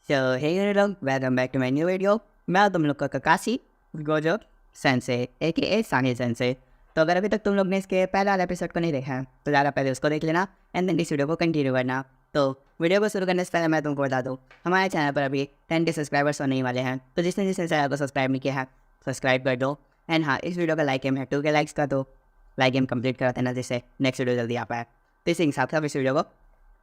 सो hey लोग, welcome back to my new video. मैं तुम लोग का ककाशी गोजो सेंसे ए सानी सेंसे। तो अगर अभी तक तुम लोग ने इसके पहले वाला एपिसोड को नहीं देखा है तो ज़्यादा पहले उसको देख लेना एंड देन इस वीडियो को कंटिन्यू करना। तो वीडियो को शुरू करने से पहले मैं तुमको बता दूँ, हमारे चैनल पर अभी 10 सब्सक्राइबर्स होने ही वाले हैं। तो जिसने चैनल को सब्सक्राइब नहीं किया है सब्सक्राइब कर दो। एंड हाँ, इस वीडियो का लाइक एम है 2 के लाइक्स का, तो लाइक एम कंप्लीट करा देना जिससे नेक्स्ट वीडियो जल्दी आ पाए। तो इसी हिसाब से अब इस वीडियो को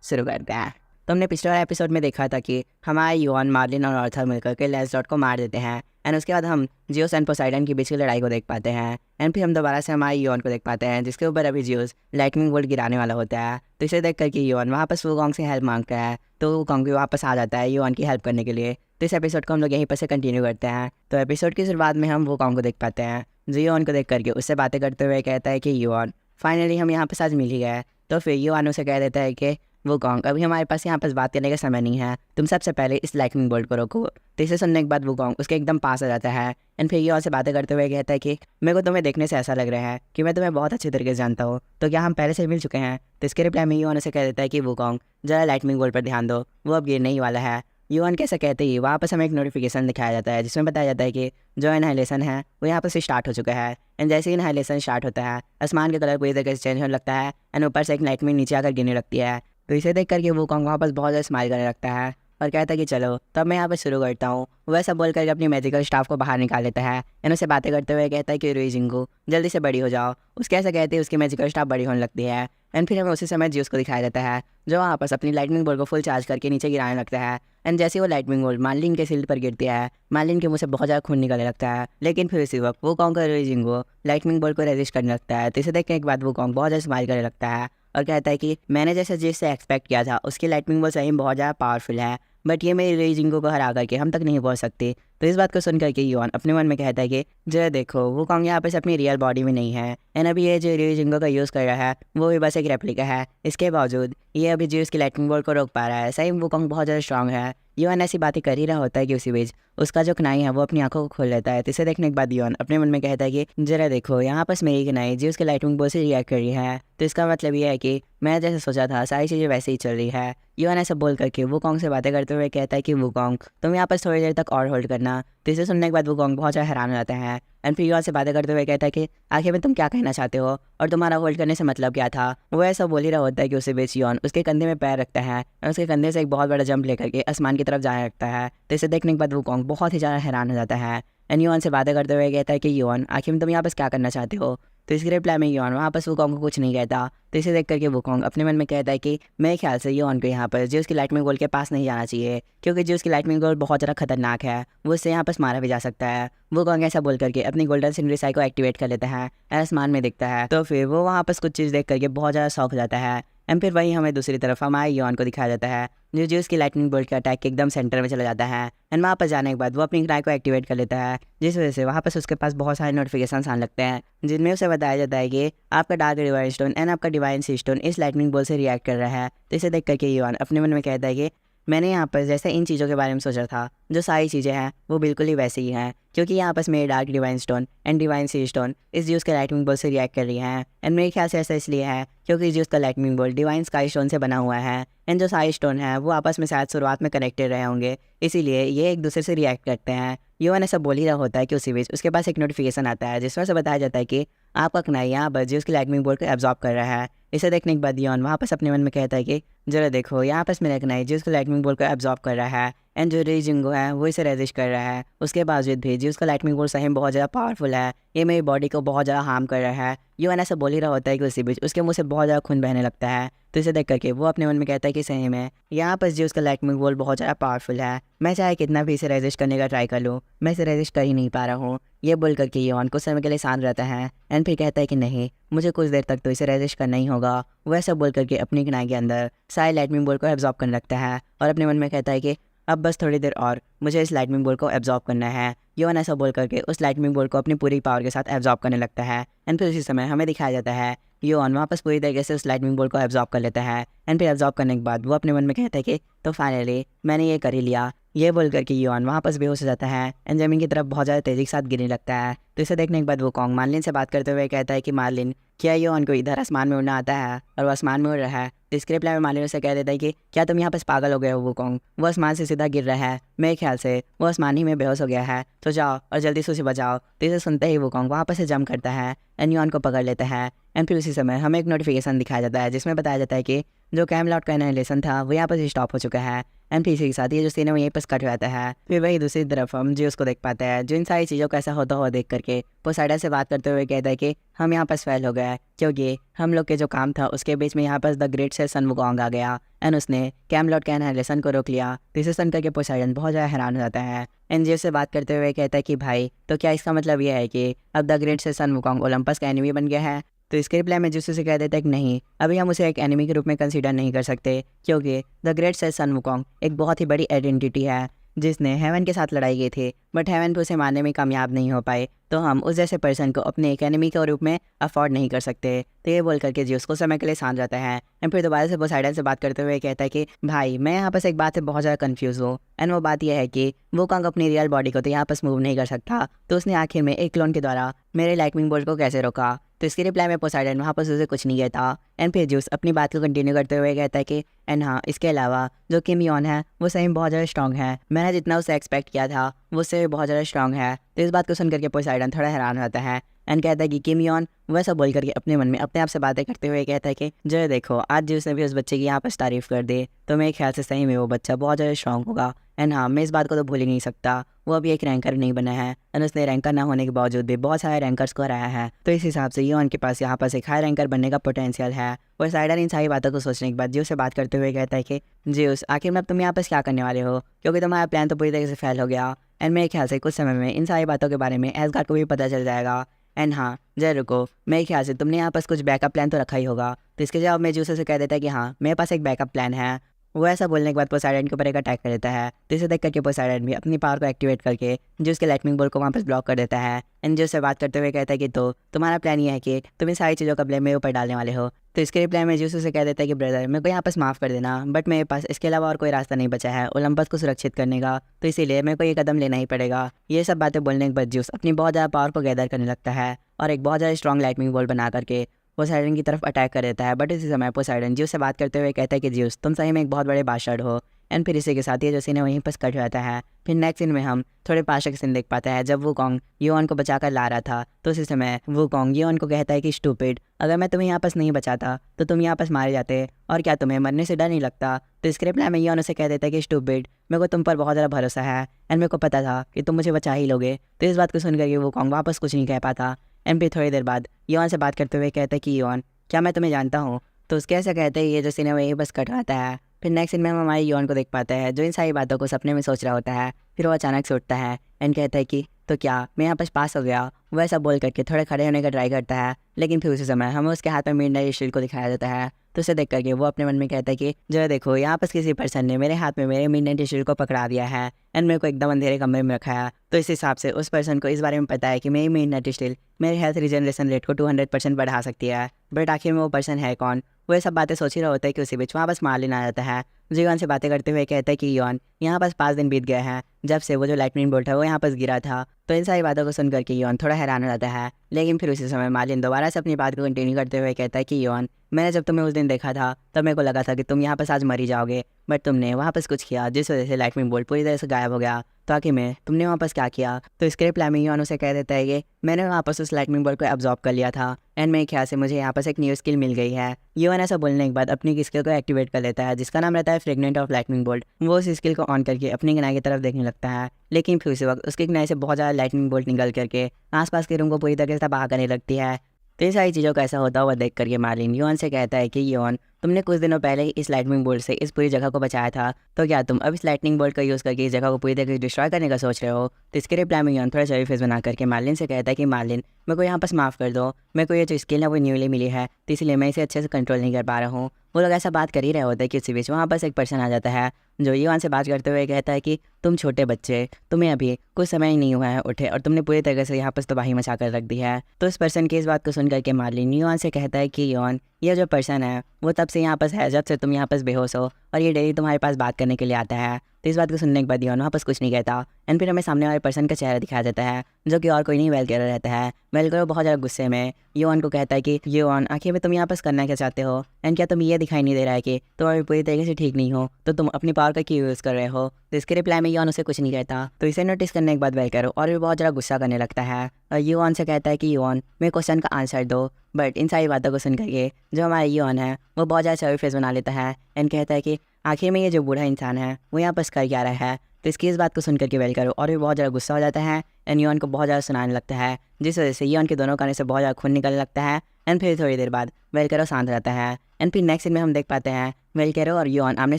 शुरू करते हैं। तो हमने पिछले वाले एपिसोड में देखा था कि हमारे युआन, मार्लिन और आर्थर मिलकर के लेसडॉट को मार देते हैं एंड उसके बाद हम जियोस एंड पोसाइडन की बीच की लड़ाई को देख पाते हैं एंड फिर हम दोबारा से हमारे युआन को देख पाते हैं जिसके ऊपर अभी जियोस लाइटनिंग बोल्ट गिराने वाला होता है। तो इसे देख करके युआन वहाँ पर वूकोंग से हेल्प मांगता है, तो वूकोंग भी वापस आ जाता है युआन की हेल्प करने के लिए। तो इस एपिसोड को हम लोग यहीं पर से कंटिन्यू करते हैं। तो एपिसोड की शुरुआत में हम वूकोंग को देख पाते हैं जो युआन को देख करके उससे बातें करते हुए कहता है कि युआन फाइनली हम यहाँ पर साथ मिल ही गए। तो फिर युआन उसे कह देता है कि वूकोंग अभी हमारे पास यहाँ पर बात करने का समय नहीं है, तुम सबसे पहले इस लाइटनिंग बोल्ट को रोको। तो इसे सुनने के बाद वूकोंग उसके एकदम पास आ जाता है एंड फिर युआन से बातें करते हुए कहता है कि मेरे को तुम्हें देखने से ऐसा लग रहा है कि मैं तुम्हें बहुत अच्छे तरीके से जानता हूँ, तो क्या हम पहले से मिल चुके हैं? तो इसके रिप्लाई में युआन उसे कह देता है कि वूकोंग जरा लाइटनिंग बोल्ट पर ध्यान दो, वो अब गिरने ही वाला है। युआन कैसे कहते ही वापस हमें एक नोटिफिकेशन दिखाया जाता है जिसमें बताया जाता है कि जो इनहाइलेशन है वो यहाँ पर से स्टार्ट हो चुका है एंड जैसे ही इनहाइलेशन स्टार्ट होता है आसमान का कलर पूरी तरीके से चेंज होने लगता है एंड ऊपर से एक लाइटनिंग नीचे आकर गिरने लगती है। तो इसे देख करके वूकोंग वापस बहुत ज़्यादा स्माइल करने लगता है और कहता है कि चलो तब मैं यहाँ पर शुरू करता हूँ। वह सब बोल करके अपनी मैजिकल स्टाफ को बाहर निकाल लेता है एंड उसे बातें करते हुए कहता है कि रुई जिंगू जल्दी से बड़ी हो जाओ। उसके ऐसा कहते हैं उसकी मैजिकल स्टाफ बड़ी होने लगती है एंड फिर हमें उसी समय जियोस को दिखाया जाता है जो वहाँ पर अपनी लाइटनिंग बोल्ट को फुल चार्ज करके नीचे गिराने लगता है एंड जैसे वो लाइटनिंग बोल्ट मार्लिन के शील्ड पर गिरती है मार्लिन के मुंह से बहुत ज़्यादा खून निकलने लगता है, लेकिन फिर इसी वक्त वूकोंग का रुई जिंगू लाइटनिंग बोल्ट को रेजिस्ट करने लगता है। तो इसे देखने के बाद वूकोंग बहुत ज़्यादा स्माइल करने लगता है और कहता है कि मैंने जैसे जिससे एक्सपेक्ट किया था उसकी लाइटनिंग बोल्ट सही बहुत ज़्यादा पावरफुल है, बट ये मेरी रुई जिंगू को हरा करके हम तक नहीं पहुँच सकती। तो इस बात को सुन करके युआन अपने मन में कहता है कि जरा देखो वूकोंग यहाँ पर से अपनी रियल बॉडी में नहीं है एंड अभी ये जो रुई जिंगू का यूज़ कर रहा है वो भी बस एक रेप्लिका है। इसके बावजूद ये अभी जियोस की लाइटनिंग बोल्ट को रोक पा रहा है। सही वूकोंग बहुत ज़्यादा स्ट्रांग है। युआन ऐसी बातें कर ही रहा होता है कि उसी बीच उसका जो कनाई है वो अपनी आंखों को खोल लेता है। तो इसे देखने के बाद युआन अपने मन में कहता है कि जरा देखो यहाँ पर मेरी कनाई जियोस के लाइटनिंग बोल्ट से रिएक्ट कर रही है, तो इसका मतलब ये है कि मैं जैसे सोचा था सारी चीज़ें वैसे ही चल रही है। युआन ऐसा बोल करके वूकोंग से बातें करते हुए कहता है कि वूकोंग तुम यहाँ पर थोड़ी देर तक और होल्ड करना। तो इसे सुनने के बाद वूकोंग बहुत ज़्यादा हैरान हो जाता है एंड फिर युआन से बातें करते हुए कहता है कि आखिर में तुम क्या कहना चाहते हो और तुम्हारा होल्ड करने से मतलब क्या था। वो ऐसा बोल ही रहा होता है कि उसे बीच युआन उसके कंधे में पैर रखता है और उसके कंधे से एक बहुत बड़ा जंप लेकर के आसमान की तरफ जाने लगता है। तो इसे देखने के बाद वूकोंग बहुत ही ज़्यादा हैरान हो जाता है एंड युआन से बातें करते हुए कहता है कि युआन आखिर में तुम यहाँ पर क्या करना चाहते हो। तो इसके रिप्लाई में युआन वहाँ पर वूकोंग को कुछ नहीं कहता। तो इसे देख करके वूकोंग अपने मन में कहता है कि मेरे ख्याल से युआन को यहाँ पर जियोस की लाइटनिंग बोल्ट के पास नहीं जाना चाहिए क्योंकि जियोस की लाइटनिंग बोल्ट बहुत ज़्यादा खतरनाक है, वो इससे यहाँ पर मारा भी जा सकता है। वूकोंग ऐसा बोल करके अपनी गोल्डन सिंड्री को एक्टिवेट कर लेता है, आसमान में दिखता है। तो फिर वो वहाँ पर कुछ चीज़ देख करके बहुत ज़्यादा शौक हो जाता है एंड फिर वहीं हमें दूसरी तरफ हमारे युआन को दिखाया जाता है जो जियोस की लाइटनिंग बोल्ट के अटैक के एकदम सेंटर में चला जाता है एंड वहाँ पर जाने के बाद वो अपनी कनाई को एक्टिवेट कर लेता है जिस वजह से वहाँ पर उसके पास बहुत सारे नोटिफिकेशन आने लगते हैं जिनमें उसे बताया जाता है कि आपका डार्क डिवाइन स्टोन एंड आपका डिवाइन सी स्टोन इस लाइटनिंग बोल्ट से रिएक्ट कर रहा है। तो इसे देख करके युआन अपने मन में कहता है कि मैंने यहाँ पर जैसे इन चीज़ों के बारे में सोचा था जो सारी चीज़ें हैं वो बिल्कुल ही वैसी ही हैं क्योंकि यहाँ पर मेरे dark divine stone and divine sea stone इस जियोस के लाइटनिंग बोल्ट से रिएक्ट कर रही हैं एंड मेरे ख्याल से ऐसा इसलिए है क्योंकि जियोस का lightning bolt divine sky stone से बना हुआ है एंड जो साई स्टोन है वो आपस में शायद शुरुआत में कनेक्टेड रहे होंगे, इसीलिए ये एक दूसरे से रिएक्ट करते हैं। युआन ऐसा बोल ही रहा होता है कि उसी बीच उसके पास एक नोटिफिकेशन आता है जिसमें से बताया जाता है कि आपका कनाई यहाँ पर जियोस की लाइटनिंग बोल्ट को एब्जॉर्ब कर रहा है। इसे देखने के बाद युआन वापस अपने मन में कहता है कि जरा देखो यहाँ पर मेरा कनाई जियोस की लाइटनिंग बोल्ट को एब्जॉर्ब कर रहा है एंड जो रुई जिंगू है वो इसे रेजिस्ट कर रहा है। उसके बावजूद भी जियोस का लाइटनिंग बोल्ट सही में बहुत ज़्यादा पावरफुल है, ये मेरी बॉडी को बहुत ज़्यादा हार्म कर रहा है। युआन ऐसा बोल ही रहा होता है कि उसी बीच उसके मुंह से बहुत ज़्यादा खून बहने लगता है। तो इसे देख करके वो अपने मन में कहता है कि सही में यहाँ पर जियोस का लाइटनिंग बोल्ट बहुत ज़्यादा पावरफुल है, मैं चाहे कितना भी इसे रेजिस्ट करने का ट्राई कर लूँ मैं इसे रेजिस्ट कर ही नहीं पा रहा हूँ। ये बोल करके युआन कुछ समय के लिए शांत रहता है एंड फिर कहता है कि नहीं मुझे कुछ देर तक तो इसे रेजिस्ट करना ही होगा। वैसा बोल करके अपनी कनाई के अंदर सारे लाइटनिंग बोल्ट को एब्जॉर्ब करने लगता है और अपने मन में कहता है कि अब बस थोड़ी देर और मुझे इस लाइटनिंग बोल्ट को एब्जॉर्ब करना है। युआन ऐसा बोल करके उस लाइटनिंग बोल्ट को अपनी पूरी पावर के साथ एब्जॉर्ब करने लगता है एंड फिर उसी समय हमें दिखाया जाता है युआन वापस पूरी तरीके से उस लाइटनिंग बोल्ट को एब्जॉर्ब कर लेता है एंड फिर एब्जॉर्ब करने के बाद वो अपने मन में कहता है कि तो फाइनली मैंने ये कर ही लिया, ये बोल कर कि योन वहाँ पर बेहोश हो जाता है एंड जमीन की तरफ बहुत ज़्यादा तेज़ी के साथ गिरने लगता है। तो इसे देखने के बाद वो कॉन्ग मार्लिन से बात करते हुए कहता है कि मार्लिन, क्या योन को इधर आसमान में उड़ना आता है? और वो आसमान में उड़ रहा है। तो इसके रिप्लाई में मार्लिन उसे कह देता है कि क्या तुम यहाँ पर पागल हो गए हो? वो कॉन्ग वो आसमान से सीधा गिर रहा है, मेरे ख्याल से वो आसमान ही में बेहोश हो गया है, तो जाओ और जल्दी से उसे बचाओ। तो इसे सुनते ही वो कॉन्ग वहाँ पर से जंप करता है एंड योन को पकड़ लेता है। एंड फिर उसी समय हमें एक नोटिफिकेशन दिखाया जाता है जिसमें बताया जाता है कि जो कैमलॉट का एनालिसिस था वो यहाँ पर स्टॉप हो चुका है। एंड फिर इसी के साथ ये जो सीन है वो यहीं पर कट हो जाता है। फिर वही दूसरी तरफ हम जियोस को देख पाते हैं जो इन सारी चीज़ों को ऐसा होता हुआ देख करके पोसाइडन से बात करते हुए कहता है कि हम यहाँ पर फेल हो गए क्योंकि हम लोग के जो काम था उसके बीच में यहाँ पर द ग्रेट से सन वुकोंग आ गया एंड उसने कैमलॉट के एनालिसिस को रोक लिया। तो इसे सुन करके पोसाइडन बहुत ज़्यादा हैरान हो जाता है। एंड जियोस से बात करते हुए कहता है कि भाई, तो क्या इसका मतलब यह है कि अब द ग्रेट से सन वुकोंग ओलंपस का एनिमी बन गया है? तो इसके रिप्लाई में जियोस से कह देता है कि नहीं, अभी हम उसे एक एनिमी के रूप में कंसीडर नहीं कर सकते क्योंकि द ग्रेट से सन वुकोंग एक बहुत ही बड़ी आइडेंटिटी है जिसने हेवन के साथ लड़ाई की थी, बट हेवन पे उसे मारने में कामयाब नहीं हो पाए। तो हम उस जैसे पर्सन को अपने एक एनिमी के रूप में अफोर्ड नहीं कर सकते। तो ये बोल करके जियोस को समय के लिए शांत जाता है एंड फिर दोबारा से पोसाइडन से बात करते हुए कहता है कि भाई, मैं यहाँ पर एक बात से बहुत ज़्यादा कंफ्यूज हूँ एंड वो बात यह है कि वो कॉन्ग अपनी रियल बॉडी को तो यहाँ पर मूव नहीं कर सकता, तो उसने आखिर में एक क्लोन के द्वारा मेरे लाइटनिंग बोल्ट को कैसे रोका? तो इसके रिप्लाई में पोसाइडन वहाँ पर उसे कुछ नहीं कहता एंड फिर जियोस अपनी बात को कंटिन्यू करते हुए कहता है कि एंड हाँ, इसके अलावा जो किम योन है वो सही में बहुत ज़्यादा स्ट्रॉन्ग है, मैंने जितना उसे एक्सपेक्ट किया था वो उससे बहुत ज़्यादा स्ट्रॉन्ग है। तो इस बात को सुन करके पोसाइडन थोड़ा हैरान होता है एंड कहता है कि किम योन वैसा बोल करके अपने मन में अपने आप से बातें करते हुए कहता है कि जो देखो, आज जिसने भी उस बच्चे की यहाँ पर तारीफ़ कर दे तो मेरे ख्याल से सही में वो बच्चा बहुत ज़्यादा स्ट्रॉन्ग होगा। एंड हाँ, मैं इस बात को तो भूल ही नहीं सकता, वो अभी एक रैंकर नहीं बना है एंड उसने रैंकर ना होने के बावजूद भी बहुत सारे रैंकर्स को हराया है। तो इस हिसाब से योन के पास यहाँ पर एक हाई रैंकर बनने का पोटेंशियल है। और साइडर इन सारी बातों को सोचने के बाद जियोस से बात करते हुए कहता है कि जियोस, आखिर में अब तुम यहाँ पर क्या करने वाले हो, क्योंकि तुम्हारा प्लान तो पूरी तरीके से फेल हो गया एंड मेरे ख्याल से कुछ समय में इन सारी बातों के बारे में एसगार्ड को भी पता चल जाएगा। एंड हाँ, जय रुको, मेरे ख्याल से तुमने यहाँ पास कुछ बैकअप प्लान तो रखा ही होगा। तो इसके जवाब में जियोस से कह देता है कि हाँ, मेरे पास एक बैकअप प्लान है। वो ऐसा बोलने के बाद पोसाइडन के ऊपर एक अटैक कर देता है। तो इसे देख करके पोसाइडन भी अपनी पावर को एक्टिवेट करके जो उसके लाइटनिंग बोल्ट को वापस ब्लॉक कर देता है एंड जो से बात करते हुए कहता है कि तो तुम्हारा प्लान ये है कि तुम इन सारी चीज़ों का ब्लेम मेरे ऊपर डालने वाले हो। तो इसके रिप्लाई में जियोस उसे कह देता है कि ब्रदर, मेरे को यहाँ पास माफ़ कर देना, बट मेरे पास इसके अलावा और कोई रास्ता नहीं बचा है ओलंपस को सुरक्षित करने का, तो इसीलिए मेरे को ये कदम लेना ही पड़ेगा। ये सब बातें बोलने के बाद जियोस अपनी बहुत ज़्यादा पावर को गैदर करने लगता है और एक बहुत ज़्यादा स्ट्रॉन्ग लाइटनिंग बोल्ट बना करके पोसाइडन की तरफ अटैक कर देता है। बट इसी समय पोसाइडन जियोस से बात करते हुए कहता है कि जियोस, तुम सही में एक बहुत बड़े बादशाह हो। एंड फिर इसी के साथ ये जो सीन है वहीं पर कट हो जाता है। फिर नेक्स्ट सीन में हम थोड़े पास का सीन देख पाते हैं जब वो कॉन्ग योन को बचाकर ला रहा था। तो उसी समय वो कॉन्ग योन को कहता है कि स्टूपिड, अगर मैं तुम्हें यहाँ पास नहीं बचाता तो तुम यहाँ पास मारे जाते, और क्या तुम्हें मरने से डर नहीं लगता? तो स्क्रिप्ट में योन उसे कह देता है कि स्टूपिड, मेरे को तुम पर बहुत ज़्यादा भरोसा है एंड मेरे को पता था कि तुम मुझे बचा ही लोगे। तो इस बात को सुन करके वो कॉन्ग वापस कुछ नहीं कह पाता। एंड फिर थोड़ी देर बाद योन से बात करते हुए कहता है कि योन, क्या मैं तुम्हें जानता हूँ? तो उसके ऐसा कहते हैं ये जो सीन है वही बस कट आता है। फिर नेक्स्ट सीन में हम हमारे योन को देख पाते हैं जो इन सारी बातों को सपने में सोच रहा होता है। फिर वो अचानक से उठता है एंड कहता है कि तो क्या मैं यहाँ पास हो गया? वो ऐसा बोल करके थोड़े खड़े होने का ट्राई करता है, लेकिन फिर उसी समय हमें उसके हाथ में मिडनाइट शील्ड को दिखाया जाता है। तो उसे देख करके वो अपने मन में कहता है कि जो देखो, यहाँ पास किसी पर्सन ने मेरे हाथ में मेरे मिडनाइट शील्ड को पकड़ा दिया है एंड मेरे को एकदम अंधेरे कमरे में रखा है। तो इस हिसाब से उस पर्सन को इस बारे में पता है कि मेरी मिडनाइट शील्ड मेरे हेल्थ रिजनरेशन रेट को 200% बढ़ा सकती है। बट आखिर में वो पर्सन है कौन? वो ये सब बातें सोच ही रहा होता है कि उसी बीच वहाँ बस मार्लिन आ जाता है। जो योन से बातें करते हुए कहता है कि योन, यहाँ पास 5 दिन बीत गए हैं जब से वो जो लाइटनिंग बोल्ट है वो यहाँ पास गिरा था। तो इन सारी बातों को सुन करके योन थोड़ा हैरान हो जाता है, लेकिन फिर उसी समय मार्लिन दोबारा से अपनी बात को कंटिन्यू करते हुए कहता है कि योन, मैंने जब तुम्हें उस दिन देखा था तब मेरे को लगा था कि तुम यहाँ पास आज मरी जाओगे, बट तुमने वहाँ पास कुछ किया जिस वजह से लाइटनिंग बोल्ट पूरी तरह से गायब हो गया। तो आखिर में तुमने वहाँ पास क्या किया? तो स्क्रिप्ट में योन उसे कह देता है कि मैंने वहाँ पास उस लाइटनिंग बोल्ट को एब्जॉर्ब कर लिया था एंड मेरे ख्याल से मुझे यहाँ पास एक न्यू स्किल मिल गई है। योन ऐसा बोलने के बाद अपनी स्किल को एक्टिवेट कर लेता है जिसका नाम रहता है फ्रेगनेंट ऑफ लाइटनिंग बोल्ट। वो उस स्किल को ऑन करके अपनी किनारे की तरफ देखने लगता है, लेकिन फिर उसी वक्त उसके किनारे से बहुत ज़्यादा लाइटनिंग बोल्ट निकल करके आसपास के रूम को पूरी तरीके से तबाह करने लगती है। तो ये सारी चीज़ों का ऐसा होता हुआ देख करके मार्लिन योन से कहता है कि योन, तुमने कुछ दिनों पहले ही इस लाइटनिंग बोल्ट से इस पूरी जगह को बचाया था, तो क्या तुम अब इस लाइटनिंग बोल्ट का यूज़ करके इस जगह को पूरी तरीके से डिस्ट्रॉय करने का सोच रहे हो? तो इसके रिप्लाई में योन थोड़ा चवी फेस बना करके मार्लिन से कहता है कि मार्लिन, मेरे को यहाँ पास माफ़ कर दो, मेरे को ये जो स्किल है वो न्यूली मिली है तो इसलिए मैं इसे अच्छे से कंट्रोल नहीं कर पा रहा हूँ। वो लोग ऐसा बात कर ही रहे होते हैं कि उसी बीच वहाँ पास एक पर्सन आ जाता है जो योन से बात करते हुए कहता है कि तुम छोटे बच्चे, तुम्हें अभी कुछ समय ही नहीं हुआ है उठे और तुमने पूरी तरह से यहाँ पर तबाही मचा कर रख दी है। तो इस पर्सन की इस बात को सुन करके मार्लिन योन से कहता है कि योन, ये जो पर्सन है वो तब से यहाँ पर है जब से तुम यहाँ पर बेहोश हो, और ये डेली तुम्हारे पास बात करने के लिए आता है। तो इस बात को सुनने के बाद योन वापस कुछ नहीं कहता। एंड फिर हमें सामने वाले पर्सन का चेहरा दिखाया जाता है, जो कि और कोई नहीं वेलकेरो रहता है। वेलकेरो बहुत ज़्यादा गुस्से में योन को कहता है कि योन आखिर में तुम यहाँ पर करना क्या चाहते हो, एंड क्या तुम ये दिखाई नहीं दे रहा है कि तुम अभी पूरी तरीके से ठीक नहीं हो, तो तुम अपनी पावर का क्यों यूज़ कर रहे हो। तो इसके रिप्लाई में योन उसे कुछ नहीं कहता। तो इसे नोटिस करने के बाद वेलकेरो और भी बहुत ज़्यादा गुस्सा करने लगता है और योन से कहता है कि योन मेरे क्वेश्चन का आंसर दो। बट इन सारी बातों को सुन करके जो हमारा योन है वो बहुत ज़्यादा सर्वी फेस बना लेता है एंड कहता है कि आखिर में ये जो बूढ़ा इंसान है वो यहाँ पर कर क्या रहा है। तो इसकी इस बात को सुन करके वेलकेरो और भी बहुत ज़्यादा गुस्सा हो जाता है एंड योन को बहुत ज़्यादा सुनाने लगता है, जिस वजह से योन के दोनों कानों से बहुत ज़्यादा खून निकलने लगता है। एंड फिर थोड़ी देर बाद वेलकेरो शांत रहता है एंड फिर नेक्स्ट सीन में हम देख पाते हैं वेलकेरो और योन आमने